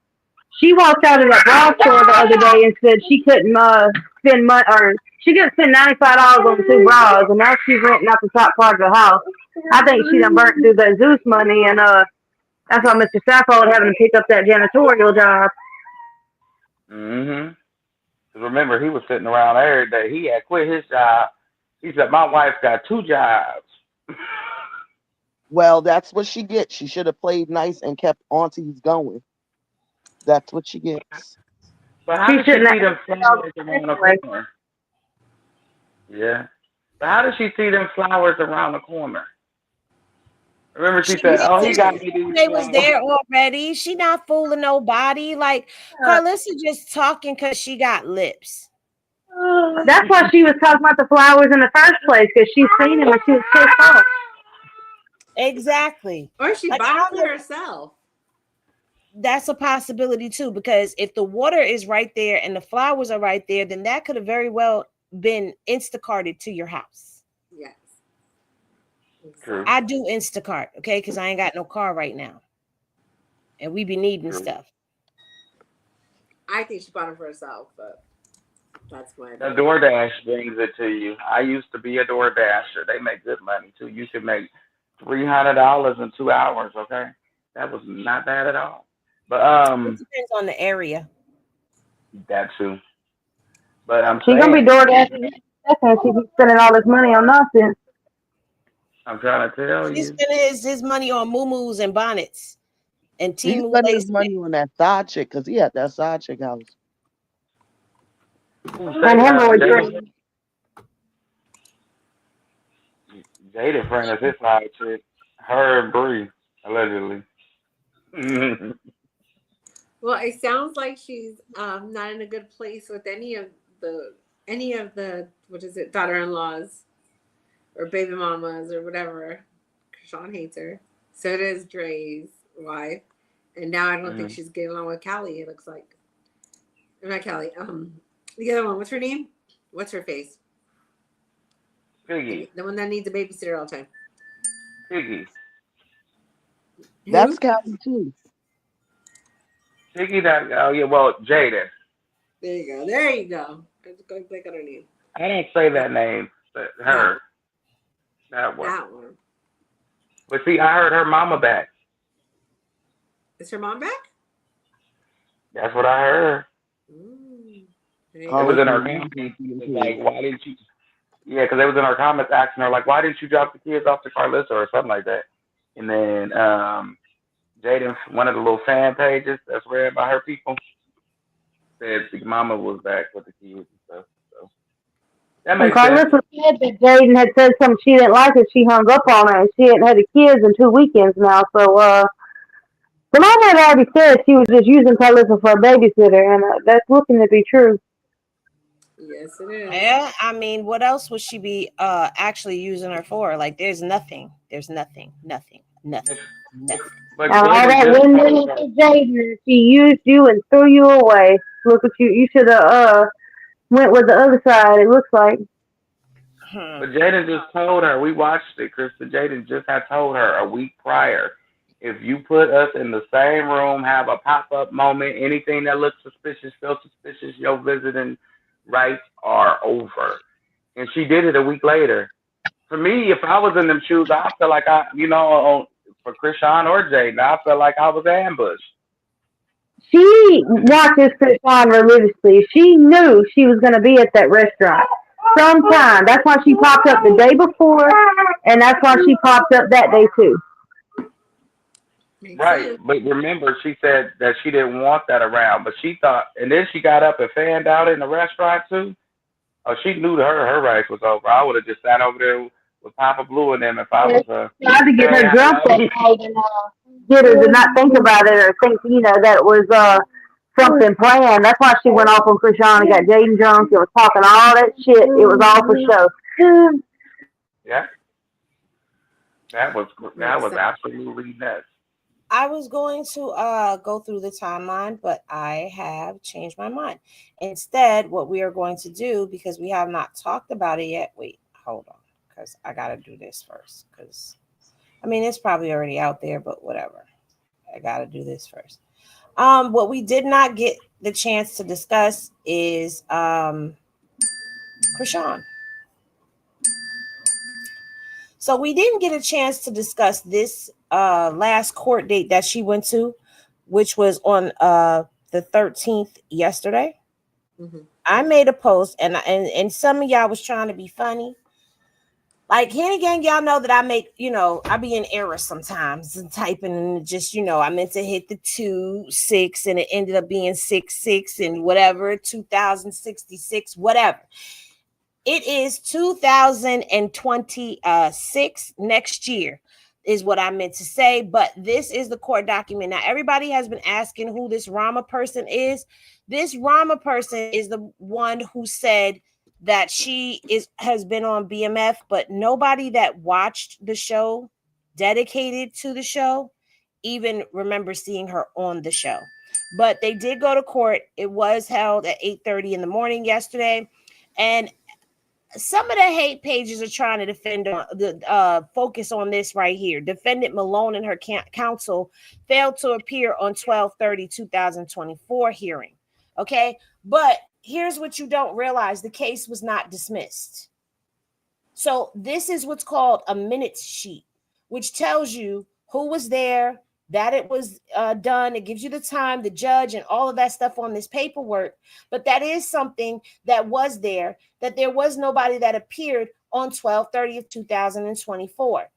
she walked out of that bra store the other day and said she couldn't spend money, or she couldn't spend $95 on 2 bras, and now she's renting out the top part of the house. I think she done burnt through that Zeus money and That's why Mr. Saffold having to pick up that janitorial job. Mm-hmm. Remember, he was sitting around every day. He had quit his job. He said, "My wife got 2 jobs." Well, that's what she gets. She should have played nice and kept aunties going. That's what she gets. But how She did she shouldn't see have them flowers around the anyway. corner? Yeah. But how did she see them flowers around the corner? Remember, she She said, "Oh, he missed got it. me these They was flowers." there already. She not fooling nobody. Like Karlissa just talking because she got lips. That's why she was talking about the flowers in the first place, because she's seen them when she was pissed off. Exactly. Or she Like, bought them for herself. that's a possibility too, because if the water is right there and the flowers are right there, then that could have very well been Instacarted to your house. Yes. True. I do Instacart, okay, because I ain't got no car right now, and we be needing True. stuff. I think she bought them for herself, but that's my The opinion. DoorDash brings it to you. I used to be a DoorDasher. They make good money too. You could make $300 in 2 hours. Okay, that was not bad at all. But It depends on the area. that too. But I'm She gonna be saying, DoorDashing second. She keeps spending all this money on nonsense. I'm trying to tell He's you. spending his money on muumuus and bonnets and He's Timu spending his lace. money on that side chick because he had that side chick house. Who And say hemorrhoid Jaden? treatment. Jaden friend is his side chick. Her and Bree, allegedly. Well, it sounds like she's not in a good place with any of the what is it, daughter-in-laws or baby mamas or whatever. Chrisean hates her. So does Dre's wife. And now I don't think she's getting along with Callie, it looks like. Or not Callie. The other one, what's her name? What's her face? Piggy. The one that needs a babysitter all the time. Piggy. That's Who? Callie too. Piggy that oh yeah, well, Jaden. There you go. There you go. I was going to click on her name. I don't say that name, but her. That one. That one. But see, I heard her mama back. Is her mom back? That's what I heard. There you It go. was in her Carlissa, comments. It was like, why didn't you? Yeah, because it was in her comments asking her like, why didn't you drop the kids off to Karlissa or something like that? And then Jaden, one of the little fan pages that's read by her people, said the mama was back with the kids and stuff. So that When makes sense. Karlissa said that Jaden had said something she didn't like and she hung up on her, and she hadn't had the kids in 2 weekends now, so the mama had already said she was just using Karlissa for a babysitter, and that's looking to be true. Yes, it is. Yeah, I mean, what else would she be actually using her for? Like, there's nothing. There's nothing. Nothing. Nothing. Nothing. But Now, all Jaden that just winding told her. for Jaden, she used you and threw you away. Look what you should have went with the other side, it looks like. But Jaden just told her, we watched it, Krista. Jaden just had told her a week prior, if you put us in the same room, have a pop-up moment, anything that looks suspicious, feel suspicious, your visiting rights are over. And she did it a week later. For me, if I was in them shoes, I feel like for Chrisean or Jaden, I felt like I was ambushed. She watches Chrisean religiously. She knew she was going to be at that restaurant sometime. That's why she popped up the day before, and that's why she popped up that day too. Right, but remember, she said that she didn't want that around, but she thought, and then she got up and fanned out in the restaurant too. Oh, she knew her race was over. I would have just sat over there with Papa Blue and them if I was Tried to get her drunk that night and get her to not think about it or think, that it was something planned. That's why she went off on Chrisean and got Jaden drunk. It was talking all that shit. It was all for show. Yeah, that was absolutely nuts. I was going to go through the timeline, but I have changed my mind. Instead, what we are going to do, because we have not talked about it yet. Wait, hold on, because I got to do this first. Because, I mean, it's probably already out there, but whatever. I got to do this first. What we did not get the chance to discuss is Chrisean. So we didn't get a chance to discuss this last court date that she went to, which was on the 13th yesterday. Mhm. I made a post, and some of y'all was trying to be funny. Like, Henny Gang, y'all know that I make, I be in error sometimes and typing, and just, I meant to hit the 2-6 and it ended up being 6-6 and whatever, 2066, whatever. It is 2026 next year is what I meant to say, but this is the court document. Now, everybody has been asking who this Rama person is. This Rama person is the one who said that she has been on BMF, but nobody that watched the show, dedicated to the show, even remember seeing her on the show. But they did go to court. It was held at 8:30 in the morning yesterday, and some of the hate pages are trying to defend on the focus on this right here. Defendant Malone and her counsel failed to appear on 12/30/2024 hearing. Okay, but here's what you don't realize: the case was not dismissed. So this is what's called a minutes sheet, which tells you who was there, that it was done. It gives you the time, the judge, and all of that stuff on this paperwork. But that is something that was there, that there was nobody that appeared on 12/30/2024.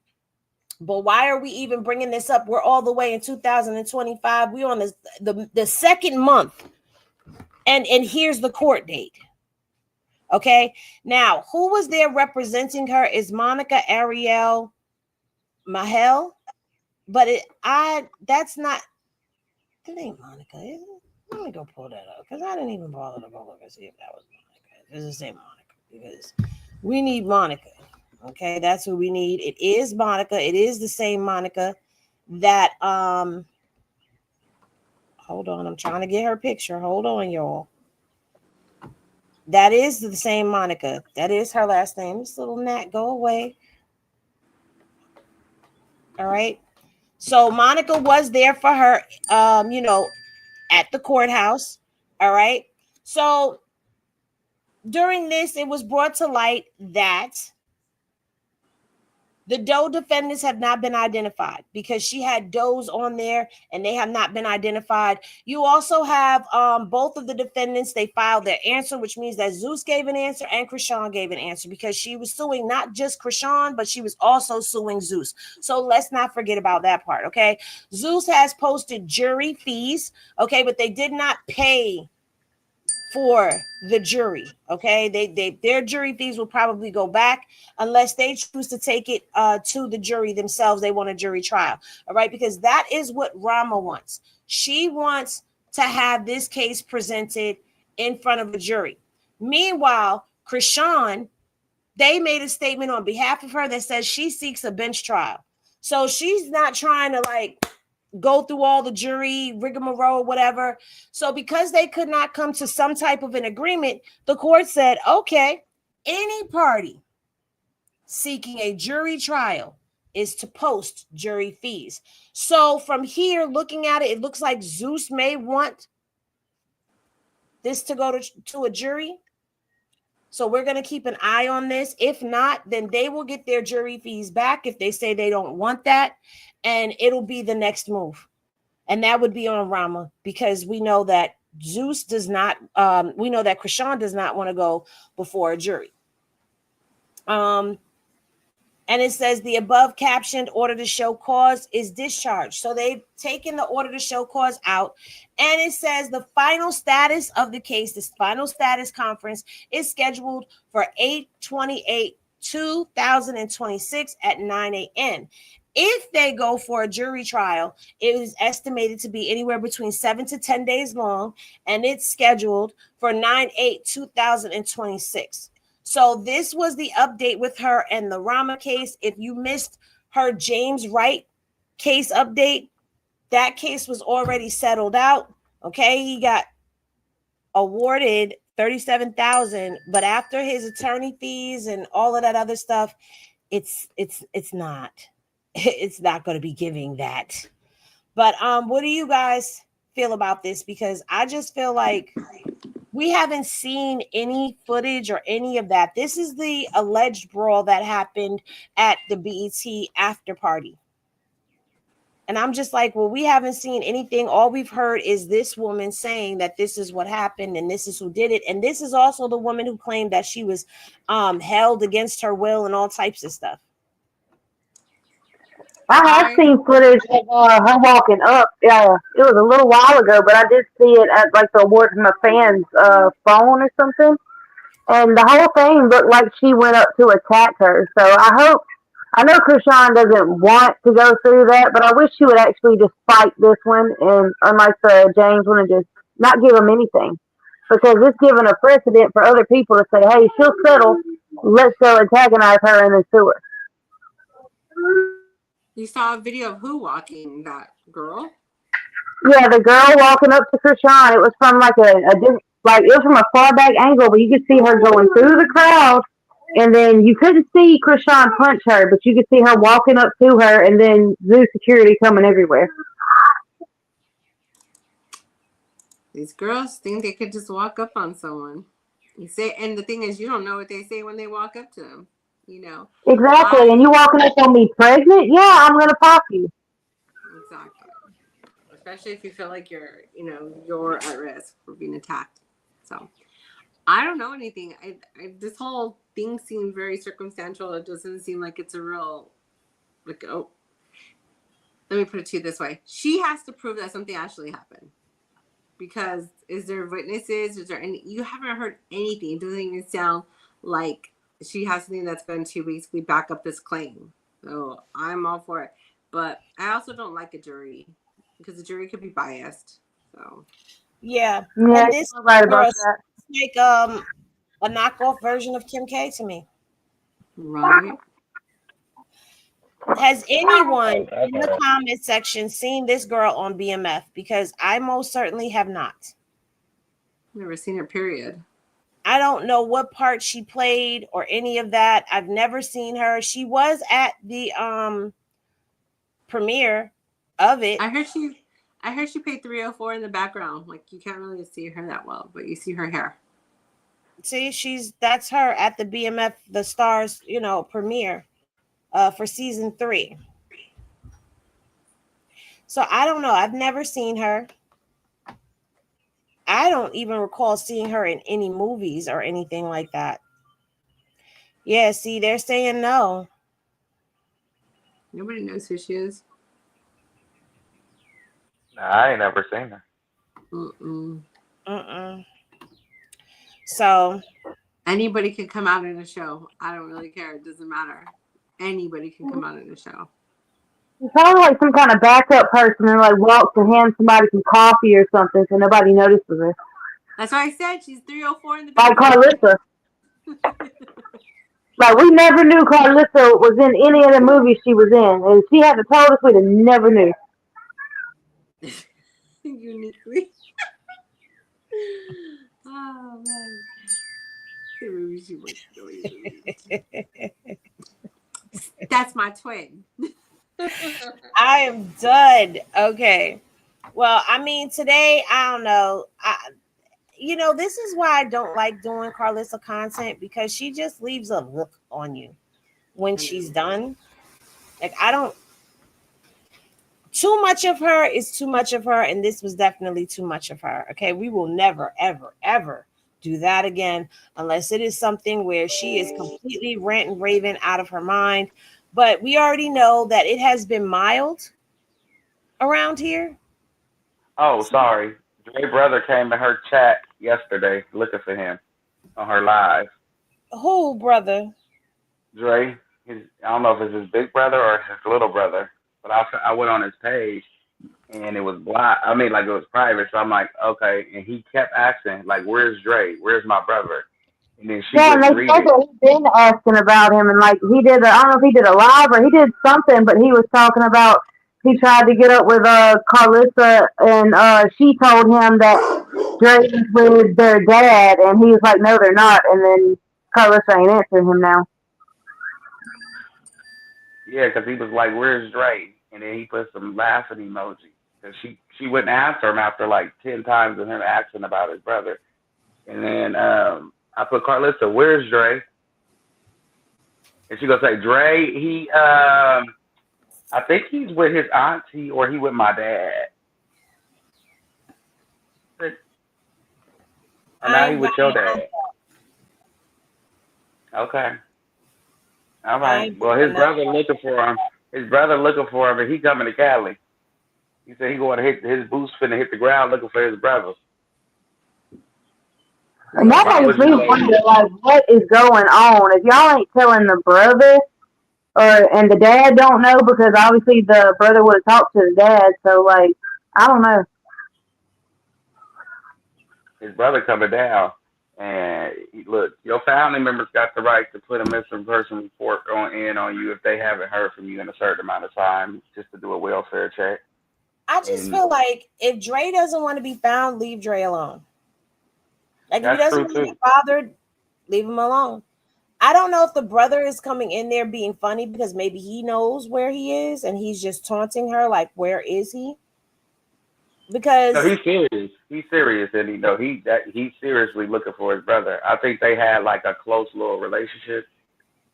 But why are we even bringing this up? We're all the way in 2025. We're on the second month. And here's the court date. Okay. Now, who was there representing her is Monica Ariel Mahel. But that's not, that ain't Monica, is it? Let me go pull that up, because I didn't even bother to go look and see if that was Monica. Does it say Monica? Because we need Monica. Okay, that's who we need. It is Monica. It is the same Monica that hold on, I'm trying to get her picture. Hold on, y'all. That is the same Monica. That is her last name. This little gnat, go away. All right. So Monica was there for her, at the courthouse. All right. So during this, it was brought to light that the Doe defendants have not been identified, because she had Does on there and they have not been identified. You also have both of the defendants, they filed their answer, which means that Zeus gave an answer and Chrisean gave an answer, because she was suing not just Chrisean, but she was also suing Zeus. So let's not forget about that part, okay? Zeus has posted jury fees, okay, but they did not pay for the jury. Okay, their jury fees will probably go back unless they choose to take it to the jury themselves. They want a jury trial. All right, because that is what Rama wants. She wants to have this case presented in front of a jury. Meanwhile, Chrisean, they made a statement on behalf of her that says she seeks a bench trial. So she's not trying to go through all the jury rigmarole, whatever. So because they could not come to some type of an agreement, the court said, okay, any party seeking a jury trial is to post jury fees. So from here, looking at it, it looks like Zeus may want this to go to a jury. So we're going to keep an eye on this. If not, then they will get their jury fees back if they say they don't want that. And it'll be the next move. And that would be on Rama, because we know that Zeus does not, we know that Chrisean does not want to go before a jury. And it says the above captioned order to show cause is discharged. So they've taken the order to show cause out. And it says the final status of the case, this final status conference, is scheduled for 8/28/2026 at 9 a.m. If they go for a jury trial, it is estimated to be anywhere between 7 to 10 days long, and it's scheduled for 9/8/2026. So this was the update with her and the Rama case. If you missed her James Wright case update, that case was already settled out. Okay, he got awarded $37,000, but after his attorney fees and all of that other stuff, it's not. It's not going to be giving that. But what do you guys feel about this? Because I just feel like we haven't seen any footage or any of that. This is the alleged brawl that happened at the BET after party. And I'm just like, well, we haven't seen anything. All we've heard is this woman saying that this is what happened and this is who did it. And this is also the woman who claimed that she was held against her will and all types of stuff. I have seen footage of her walking up. Yeah, it was a little while ago, but I did see it at like the award from a fan's phone or something. And the whole thing looked like she went up to attack her. So I know Chrisean doesn't want to go through that, but I wish she would actually just fight this one, and unlike the James one, and just not give him anything. Because it's given a precedent for other people to say, hey, she'll settle, let's go antagonize her and then sue her. You saw a video of who walking that girl? Yeah, the girl walking up to Chrisean, it was from like a different, like it was from a far back angle, but you could see her going through the crowd, and then you couldn't see Chrisean punch her, but you could see her walking up to her, and then zoo security coming everywhere. These girls think they could just walk up on someone. You say, and the thing is, you don't know what they say when they walk up to them. You know exactly, and you walking up on me pregnant? Yeah, I'm gonna pop you. Exactly. Especially if you feel like you're at risk for being attacked. So I don't know anything. This whole thing seems very circumstantial. It doesn't seem like it's a real let me put it to you this way. She has to prove that something actually happened. Because is there witnesses? Is there any? You haven't heard anything. It doesn't even sound like she has something that's going to basically back up this claim. So I'm all for it. But I also don't like a jury because the jury could be biased. So yeah, and this right about that. Like a knockoff version of Kim K to me. Right. Has anyone in the comment section seen this girl on BMF? Because I most certainly have not. Never seen her, period. I don't know what part she played or any of that. I've never seen her. She was at the premiere of it. I heard she paid $304 in the background. Like you can't really see her that well, but you see her hair. See, that's her at the BMF The Stars, premiere for season 3. So I don't know. I've never seen her. I don't even recall seeing her in any movies or anything like that. Yeah, see, they're saying no. Nobody knows who she is. Nah, I ain't never seen her. So anybody can come out in a show. I don't really care. It doesn't matter. Anybody can come out in a show. She's probably like some kind of backup person and like walks to hand somebody some coffee or something so nobody notices her. That's why I said she's 304 in the like Karlissa. Like we never knew Karlissa was in any of the movies she was in. And if she hadn't told us, we'd have never knew. Uniquely. Oh man. The movie she was That's my twin. I am done. Okay. Well, I mean, today, I don't know. This is why I don't like doing Karlissa content, because she just leaves a look on you when she's done. Like, too much of her is too much of her, and this was definitely too much of her. Okay, we will never, ever, ever do that again unless it is something where she is completely rant and raving out of her mind. But we already know that it has been mild around here. Oh, sorry. Dre's brother came to her chat yesterday looking for him on her live. Who brother? Dre. I don't know if it's his big brother or his little brother, but I went on his page and it was black. I mean, like it was private. So I'm like, okay. And he kept asking, like, where's Dre? Where's my brother? And then she wouldn't read it. He's been asking about him, and like he did, I don't know if he did a live or he did something, but he was talking about he tried to get up with Karlissa, and she told him that Dre is with their dad, and he was like, no, they're not. And then Karlissa ain't answering him now. Yeah, because he was like, where's Dre? And then he put some laughing emoji. Because she wouldn't answer him after like 10 times of him asking about his brother. And then I put, Karlissa, where's Dre? And she gonna say, Dre, I think he's with his auntie or he with my dad. Or now he with your dad. Okay. All right. Well, his brother looking for him. His brother looking for him, and he coming to Cali. He said he going to hit his boots finna hit the ground looking for his brother. And that makes me wonder, like, what is going on? If y'all ain't telling the brother, and the dad don't know, because obviously the brother would have talked to the dad. So, like, I don't know. His brother coming down, and look, your family members got the right to put a missing person report on you if they haven't heard from you in a certain amount of time, just to do a welfare check. I just feel like if Dre doesn't want to be found, leave Dre alone. Like, if he doesn't want to be bothered, leave him alone. I don't know if the brother is coming in there being funny because maybe he knows where he is and he's just taunting her, like, where is he? Because no, he's serious. He's serious, and he's seriously looking for his brother. I think they had like a close little relationship,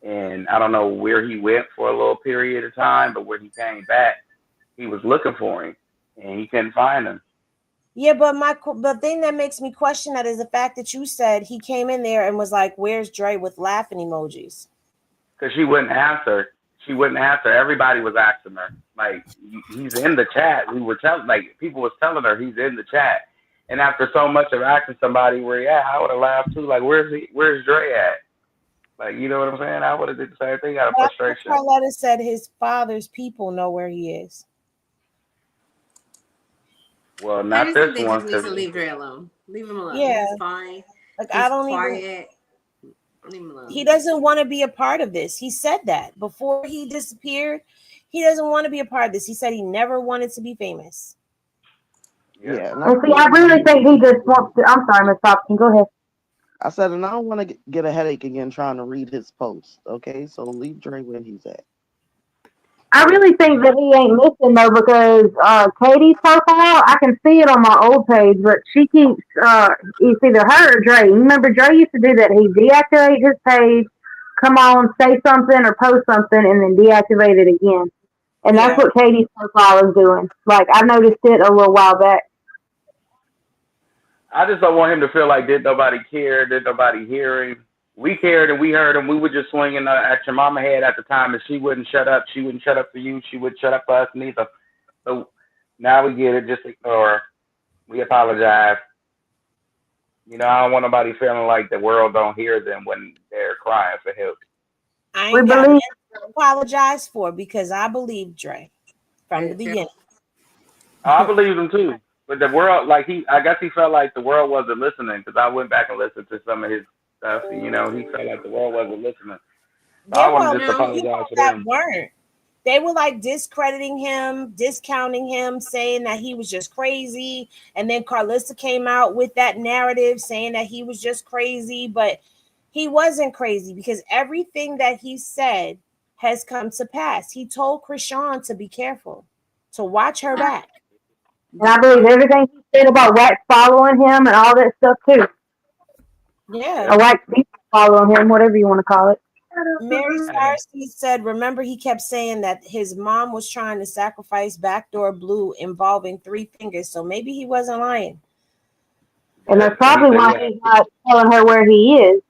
and I don't know where he went for a little period of time, but when he came back, he was looking for him, and he couldn't find him. Yeah, but the thing that makes me question that is the fact that you said he came in there and was like, "Where's Dre?" with laughing emojis. Because she wouldn't answer. She wouldn't answer. Everybody was asking her, like, he's in the chat. We were telling, like, people was telling her he's in the chat. And after so much of asking somebody where he at, I would have laughed too. Like, where's Dre at? Like, you know what I'm saying? I would have did the same thing out of frustration. Karlissa said his father's people know where he is. Well, not this one. Just need to leave Dre alone. Leave him alone. Yeah, he's fine. Like, he's I don't quiet. Leave him alone. He doesn't want to be a part of this. He said that before he disappeared. He doesn't want to be a part of this. He said he never wanted to be famous. Yeah. Well, see, I really think he just wants to. I'm sorry, Miss Hopkins. Go ahead. I said, and I don't want to get a headache again trying to read his post. Okay, so leave Dre where he's at. I really think that he ain't missing though, because Katie's profile, I can see it on my old page, but she keeps it's either her or Dre. You remember Dre used to do that. He deactivate his page, come on, say something or post something, and then deactivate it again. And that's what Katie's profile is doing. Like, I noticed it a little while back. I just don't want him to feel like did nobody care, did nobody hear him. We cared and we heard him. We were just swinging at your mama head at the time, and she wouldn't shut up. She wouldn't shut up for you. She wouldn't shut up for us neither. So now we get it. Just ignore her. We apologize. You know, I don't want nobody feeling like the world don't hear them when they're crying for help. I ain't got nothing to apologize for because I believe Dre from the beginning. I believe him too. But the world, I guess he felt like the world wasn't listening because I went back and listened to some of his stuff. And, you know, he felt like the world wasn't listening. So I want to just apologize for them. They were like discrediting him, discounting him, saying that he was just crazy. And then Karlissa came out with that narrative saying that he was just crazy, but he wasn't crazy because everything that he said has come to pass. He told Chrisean to be careful, to watch her back. And I believe everything he said about Wax following him and all that stuff too. Yeah. Or Wax people following him, whatever you want to call it. Mary Starsky said, remember he kept saying that his mom was trying to sacrifice Backdoor Blue involving 3 fingers, so maybe he wasn't lying. And that's probably why he's not telling her where he is.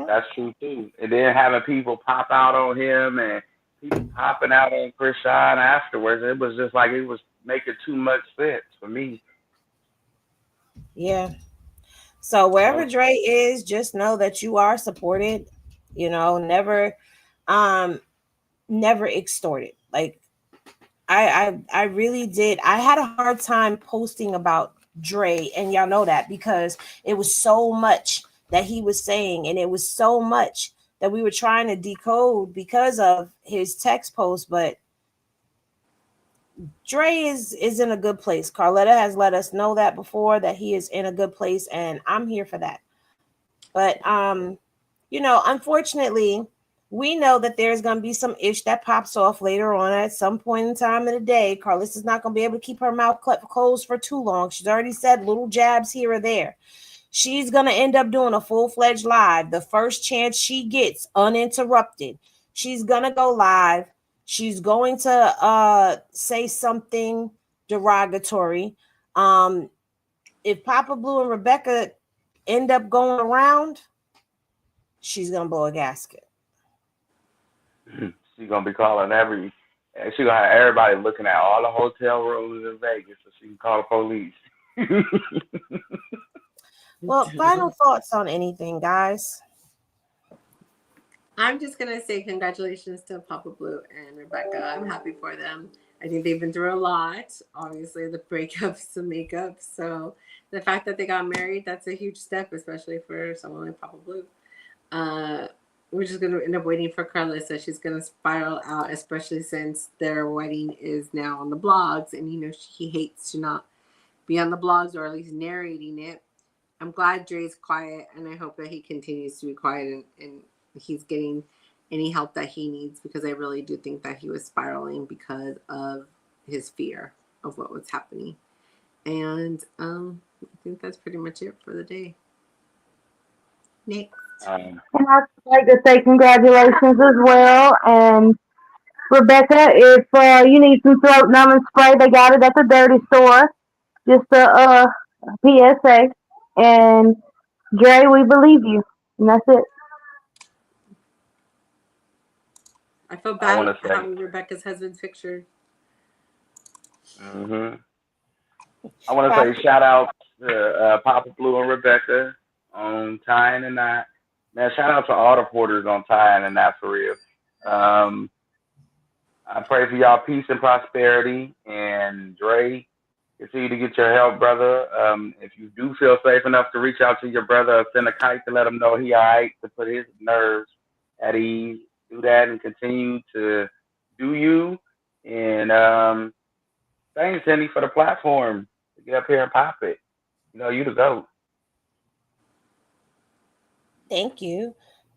That's true too. And then having people pop out on him and people popping out on Chrisean afterwards, it was just like it was making too much sense for me. Yeah. So wherever Dre is, just know that you are supported. You know, never extorted. Like I really did. I had a hard time posting about Dre, and y'all know that because it was so much that he was saying, and it was so much that we were trying to decode because of his text post. But Dre is in a good place. Carletta has let us know that before, that he is in a good place, and I'm here for that. But you know, unfortunately, we know that there's going to be some ish that pops off later on at some point in time of the day. Karlissa's not going to be able to keep her mouth closed for too long. She's already said little jabs here or there. She's going to end up doing a full-fledged live the first chance she gets uninterrupted. She's going to go live She's going to say something derogatory. If Papa Blue and Rebecca end up going around, she's gonna blow a gasket. She's gonna be calling she's gonna have everybody looking at all the hotel rooms in Vegas so she can call the police. Well, final thoughts on anything, guys? I'm just gonna say congratulations to Papa Blue and Rebecca. I'm happy for them. I think they've been through a lot. Obviously, the breakups, the makeup. So the fact that they got married, that's a huge step, especially for someone like Papa Blue. We're just gonna end up waiting for Karlissa. She's gonna spiral out, especially since their wedding is now on the blogs, and he hates to not be on the blogs or at least narrating it. I'm glad Dre's quiet, and I hope that he continues to be quiet and he's getting any help that he needs, because I really do think that he was spiraling because of his fear of what was happening. And I think that's pretty much it for the day. Next. And I'd like to say congratulations as well. And Rebecca, if you need some throat numbing spray, they got it at the dirty store. Just a PSA. And Dre, we believe you. And that's it. I feel bad for having Rebecca's husband's picture. I want to say shout out to Papa Blue and Rebecca on tying and knot. Man, shout out to all the porters on tying and knot for real. I pray for y'all peace and prosperity. And Dre, continue to get your help, brother. If you do feel safe enough to reach out to your brother, send a kite to let him know he all right, to put his nerves at ease. Do that and continue to do you. And thanks, Henny, for the platform to get up here and pop it. You the GOAT. Thank you.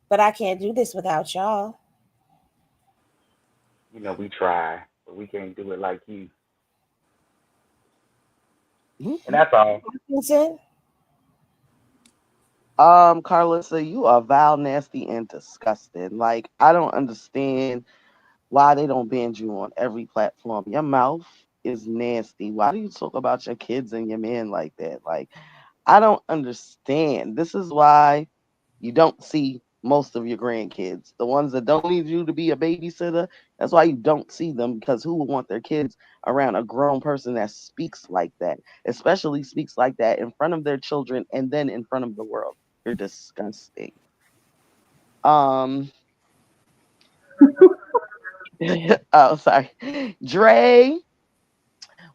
But I can't do this without y'all. We try, but we can't do it like you. And that's all. Karlissa, you are vile, nasty, and disgusting. Like, I don't understand why they don't ban you on every platform. Your mouth is nasty. Why do you talk about your kids and your man like that? Like, I don't understand. This is why you don't see most of your grandkids. The ones that don't need you to be a babysitter, that's why you don't see them, because who would want their kids around a grown person that speaks like that, especially speaks like that in front of their children and then in front of the world? You're disgusting. Oh, sorry. Dre,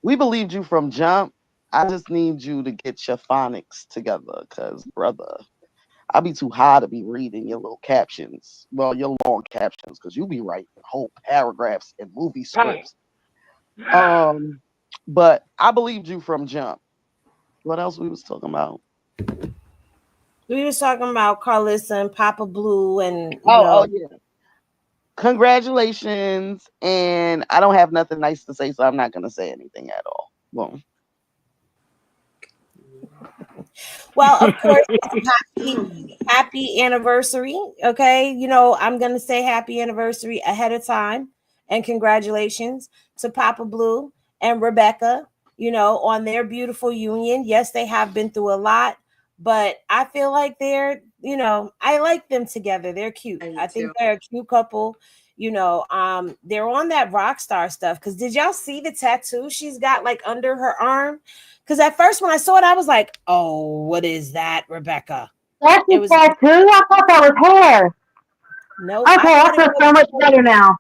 we believed you from jump. I just need you to get your phonics together, because, brother, I'll be too high to be reading your little captions. Well, your long captions, because you be writing whole paragraphs and movie scripts. But I believed you from jump. What else we was talking about? We was talking about Karlissa and Papa Blue and yeah. Congratulations. And I don't have nothing nice to say, so I'm not gonna say anything at all. Well, of course, happy anniversary. Okay. I'm going to say happy anniversary ahead of time. And congratulations to Papa Blue and Rebecca, on their beautiful union. Yes, they have been through a lot, but I feel like they're, I like them together. They're cute. I think they're a cute couple. They're on that rock star stuff. Because did y'all see the tattoo she's got like under her arm? Because at first when I saw it, I was like, oh, what is that, Rebecca? That's a tattoo? I thought that was hair. No. Okay, I feel so much better now.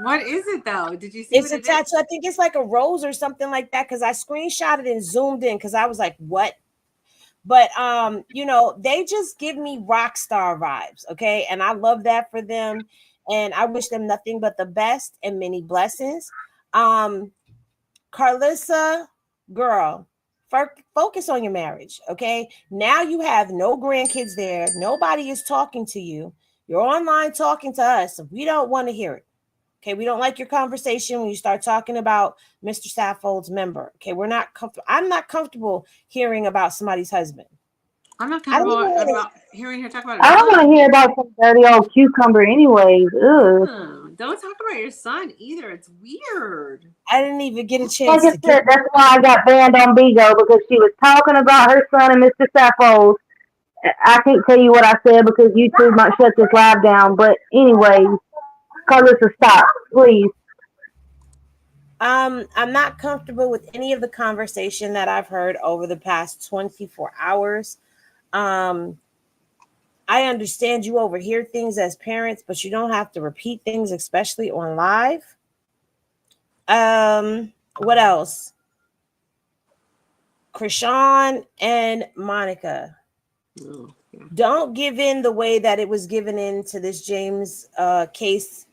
What is it, though? Did you see it's a tattoo? I think it's like a rose or something like that, because I screenshotted and zoomed in because I was like, what? But, they just give me rock star vibes, okay? And I love that for them. And I wish them nothing but the best and many blessings. Karlissa, girl, focus on your marriage, okay? Now you have no grandkids there. Nobody is talking to you. You're online talking to us. We don't want to hear it. Okay, we don't like your conversation when you start talking about Mr. Saffold's member. Okay, we're not comfortable. I'm not comfortable hearing about somebody's husband. I'm not comfortable about hearing her talk about it. I don't want to hear about some dirty old cucumber anyways. Ugh. Don't talk about your son either. It's weird. I didn't even get a Like chance I to said, that's why I got banned on Bigo, because she was talking about her son and Mr. Sappho's. I can't tell you what I said because YouTube might shut this live down. But anyway, Karlissa, stop, please. I'm not comfortable with any of the conversation that I've heard over the past 24 hours. I understand you overhear things as parents, but you don't have to repeat things, especially on live. What else? Chrisean and Monica. Oh, yeah. Don't give in the way that it was given into this James case.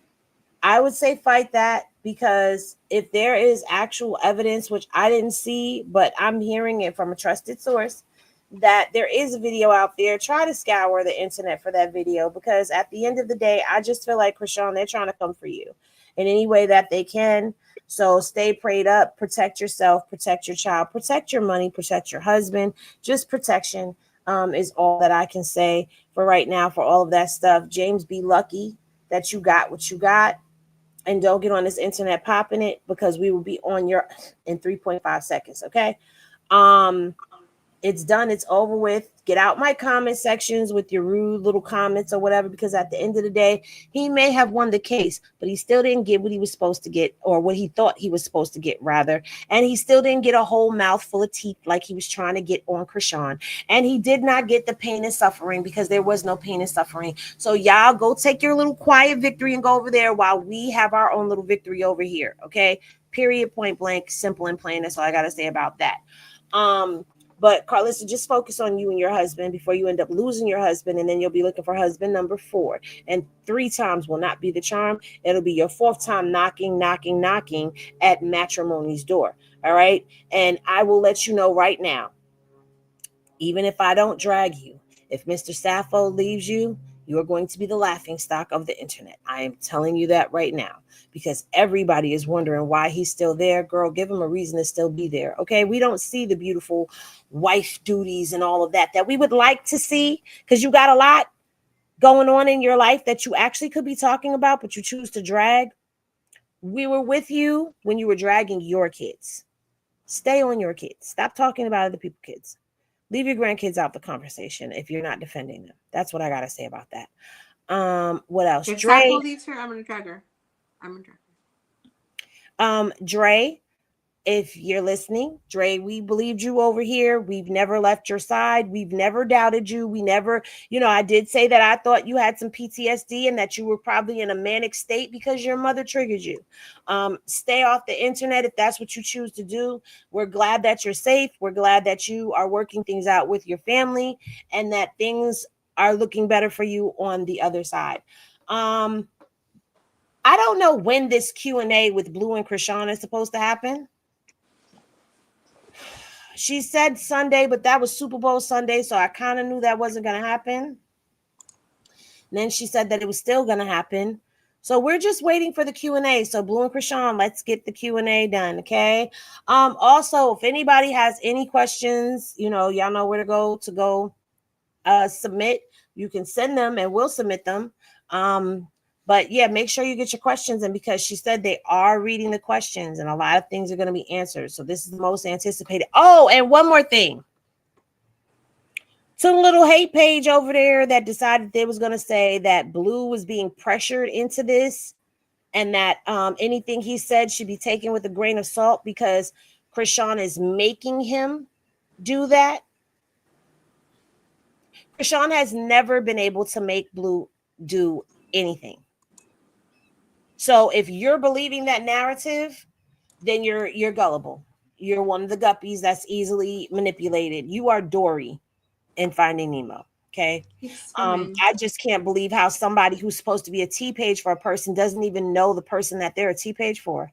I would say fight that, because if there is actual evidence, which I didn't see, but I'm hearing it from a trusted source, that there is a video out there, try to scour the internet for that video, because at the end of the day, I just feel like, Chrisean, they're trying to come for you in any way that they can. So stay prayed up, protect yourself, protect your child, protect your money, protect your husband. Just protection is all that I can say for right now for all of that stuff. James, be lucky that you got what you got. And don't get on this internet popping it, because we will be on your in 3.5 seconds. Okay. It's done. It's over with. Get out my comment sections with your rude little comments or whatever, because at the end of the day, he may have won the case, but he still didn't get what he was supposed to get, or what he thought he was supposed to get, rather. And he still didn't get a whole mouthful of teeth like he was trying to get on Chrisean. And he did not get the pain and suffering, because there was no pain and suffering. So y'all go take your little quiet victory and go over there while we have our own little victory over here. Okay. Period. Point blank. Simple and plain. That's all I got to say about that. But Karlissa, just focus on you and your husband before you end up losing your husband, and then you'll be looking for husband number 4. And 3 times will not be the charm. It'll be your 4th time knocking at matrimony's door. All right. And I will let you know right now, even if I don't drag you, if Mr. Sappho leaves you, you are going to be the laughing stock of the internet. I am telling you that right now, because everybody is wondering why he's still there. Girl, give him a reason to still be there. Okay. We don't see the beautiful wife duties and all of that we would like to see, because you got a lot going on in your life that you actually could be talking about, but you choose to drag. We were with you when you were dragging your kids. Stay on your kids. Stop talking about other people's kids. Leave your grandkids out the conversation if you're not defending them. That's what I got to say about that. What else? If Dre. Sappho leaves her, I'm going to drag her. Dre, if you're listening, Dre, we believed you over here. We've never left your side. We've never doubted you. We never, I did say that I thought you had some PTSD and that you were probably in a manic state because your mother triggered you. Stay off the internet if that's what you choose to do. We're glad that you're safe. We're glad that you are working things out with your family and that things are looking better for you on the other side. I don't know when this Q&A with Blue and Chrisean is supposed to happen. She said Sunday, but that was Super Bowl Sunday, so I kind of knew that wasn't going to happen. And then she said that it was still going to happen. So we're just waiting for the Q&A. So Blue and Chrisean, let's get the Q&A done, okay? Also, if anybody has any questions, y'all know where to go submit. You can send them and we'll submit them. But yeah, make sure you get your questions in, because she said they are reading the questions and a lot of things are going to be answered. So this is the most anticipated. Oh, and one more thing. To the little hate page over there that decided they was going to say that Blue was being pressured into this and that anything he said should be taken with a grain of salt because Chrisean is making him do that. Chrisean has never been able to make Blue do anything. So if you're believing that narrative, then you're gullible. You're one of the guppies that's easily manipulated. You are Dory in Finding Nemo. Okay. I just can't believe how somebody who's supposed to be a T page for a person doesn't even know the person that they're a T page for.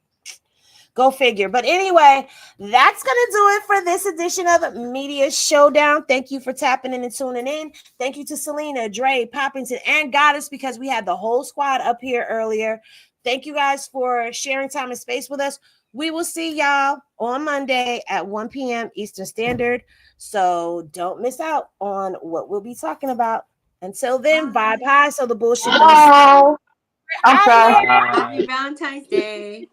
Go figure. But anyway, that's going to do it for this edition of Media Showdown. Thank you for tapping in and tuning in. Thank you to Selena, Dre, Poppington, and Goddess, because we had the whole squad up here earlier. Thank you guys for sharing time and space with us. We will see y'all on Monday at 1 p.m. Eastern Standard. So don't miss out on what we'll be talking about. Until then, bye bye. So the bullshit. Bye. I'm sorry. Happy Valentine's Day.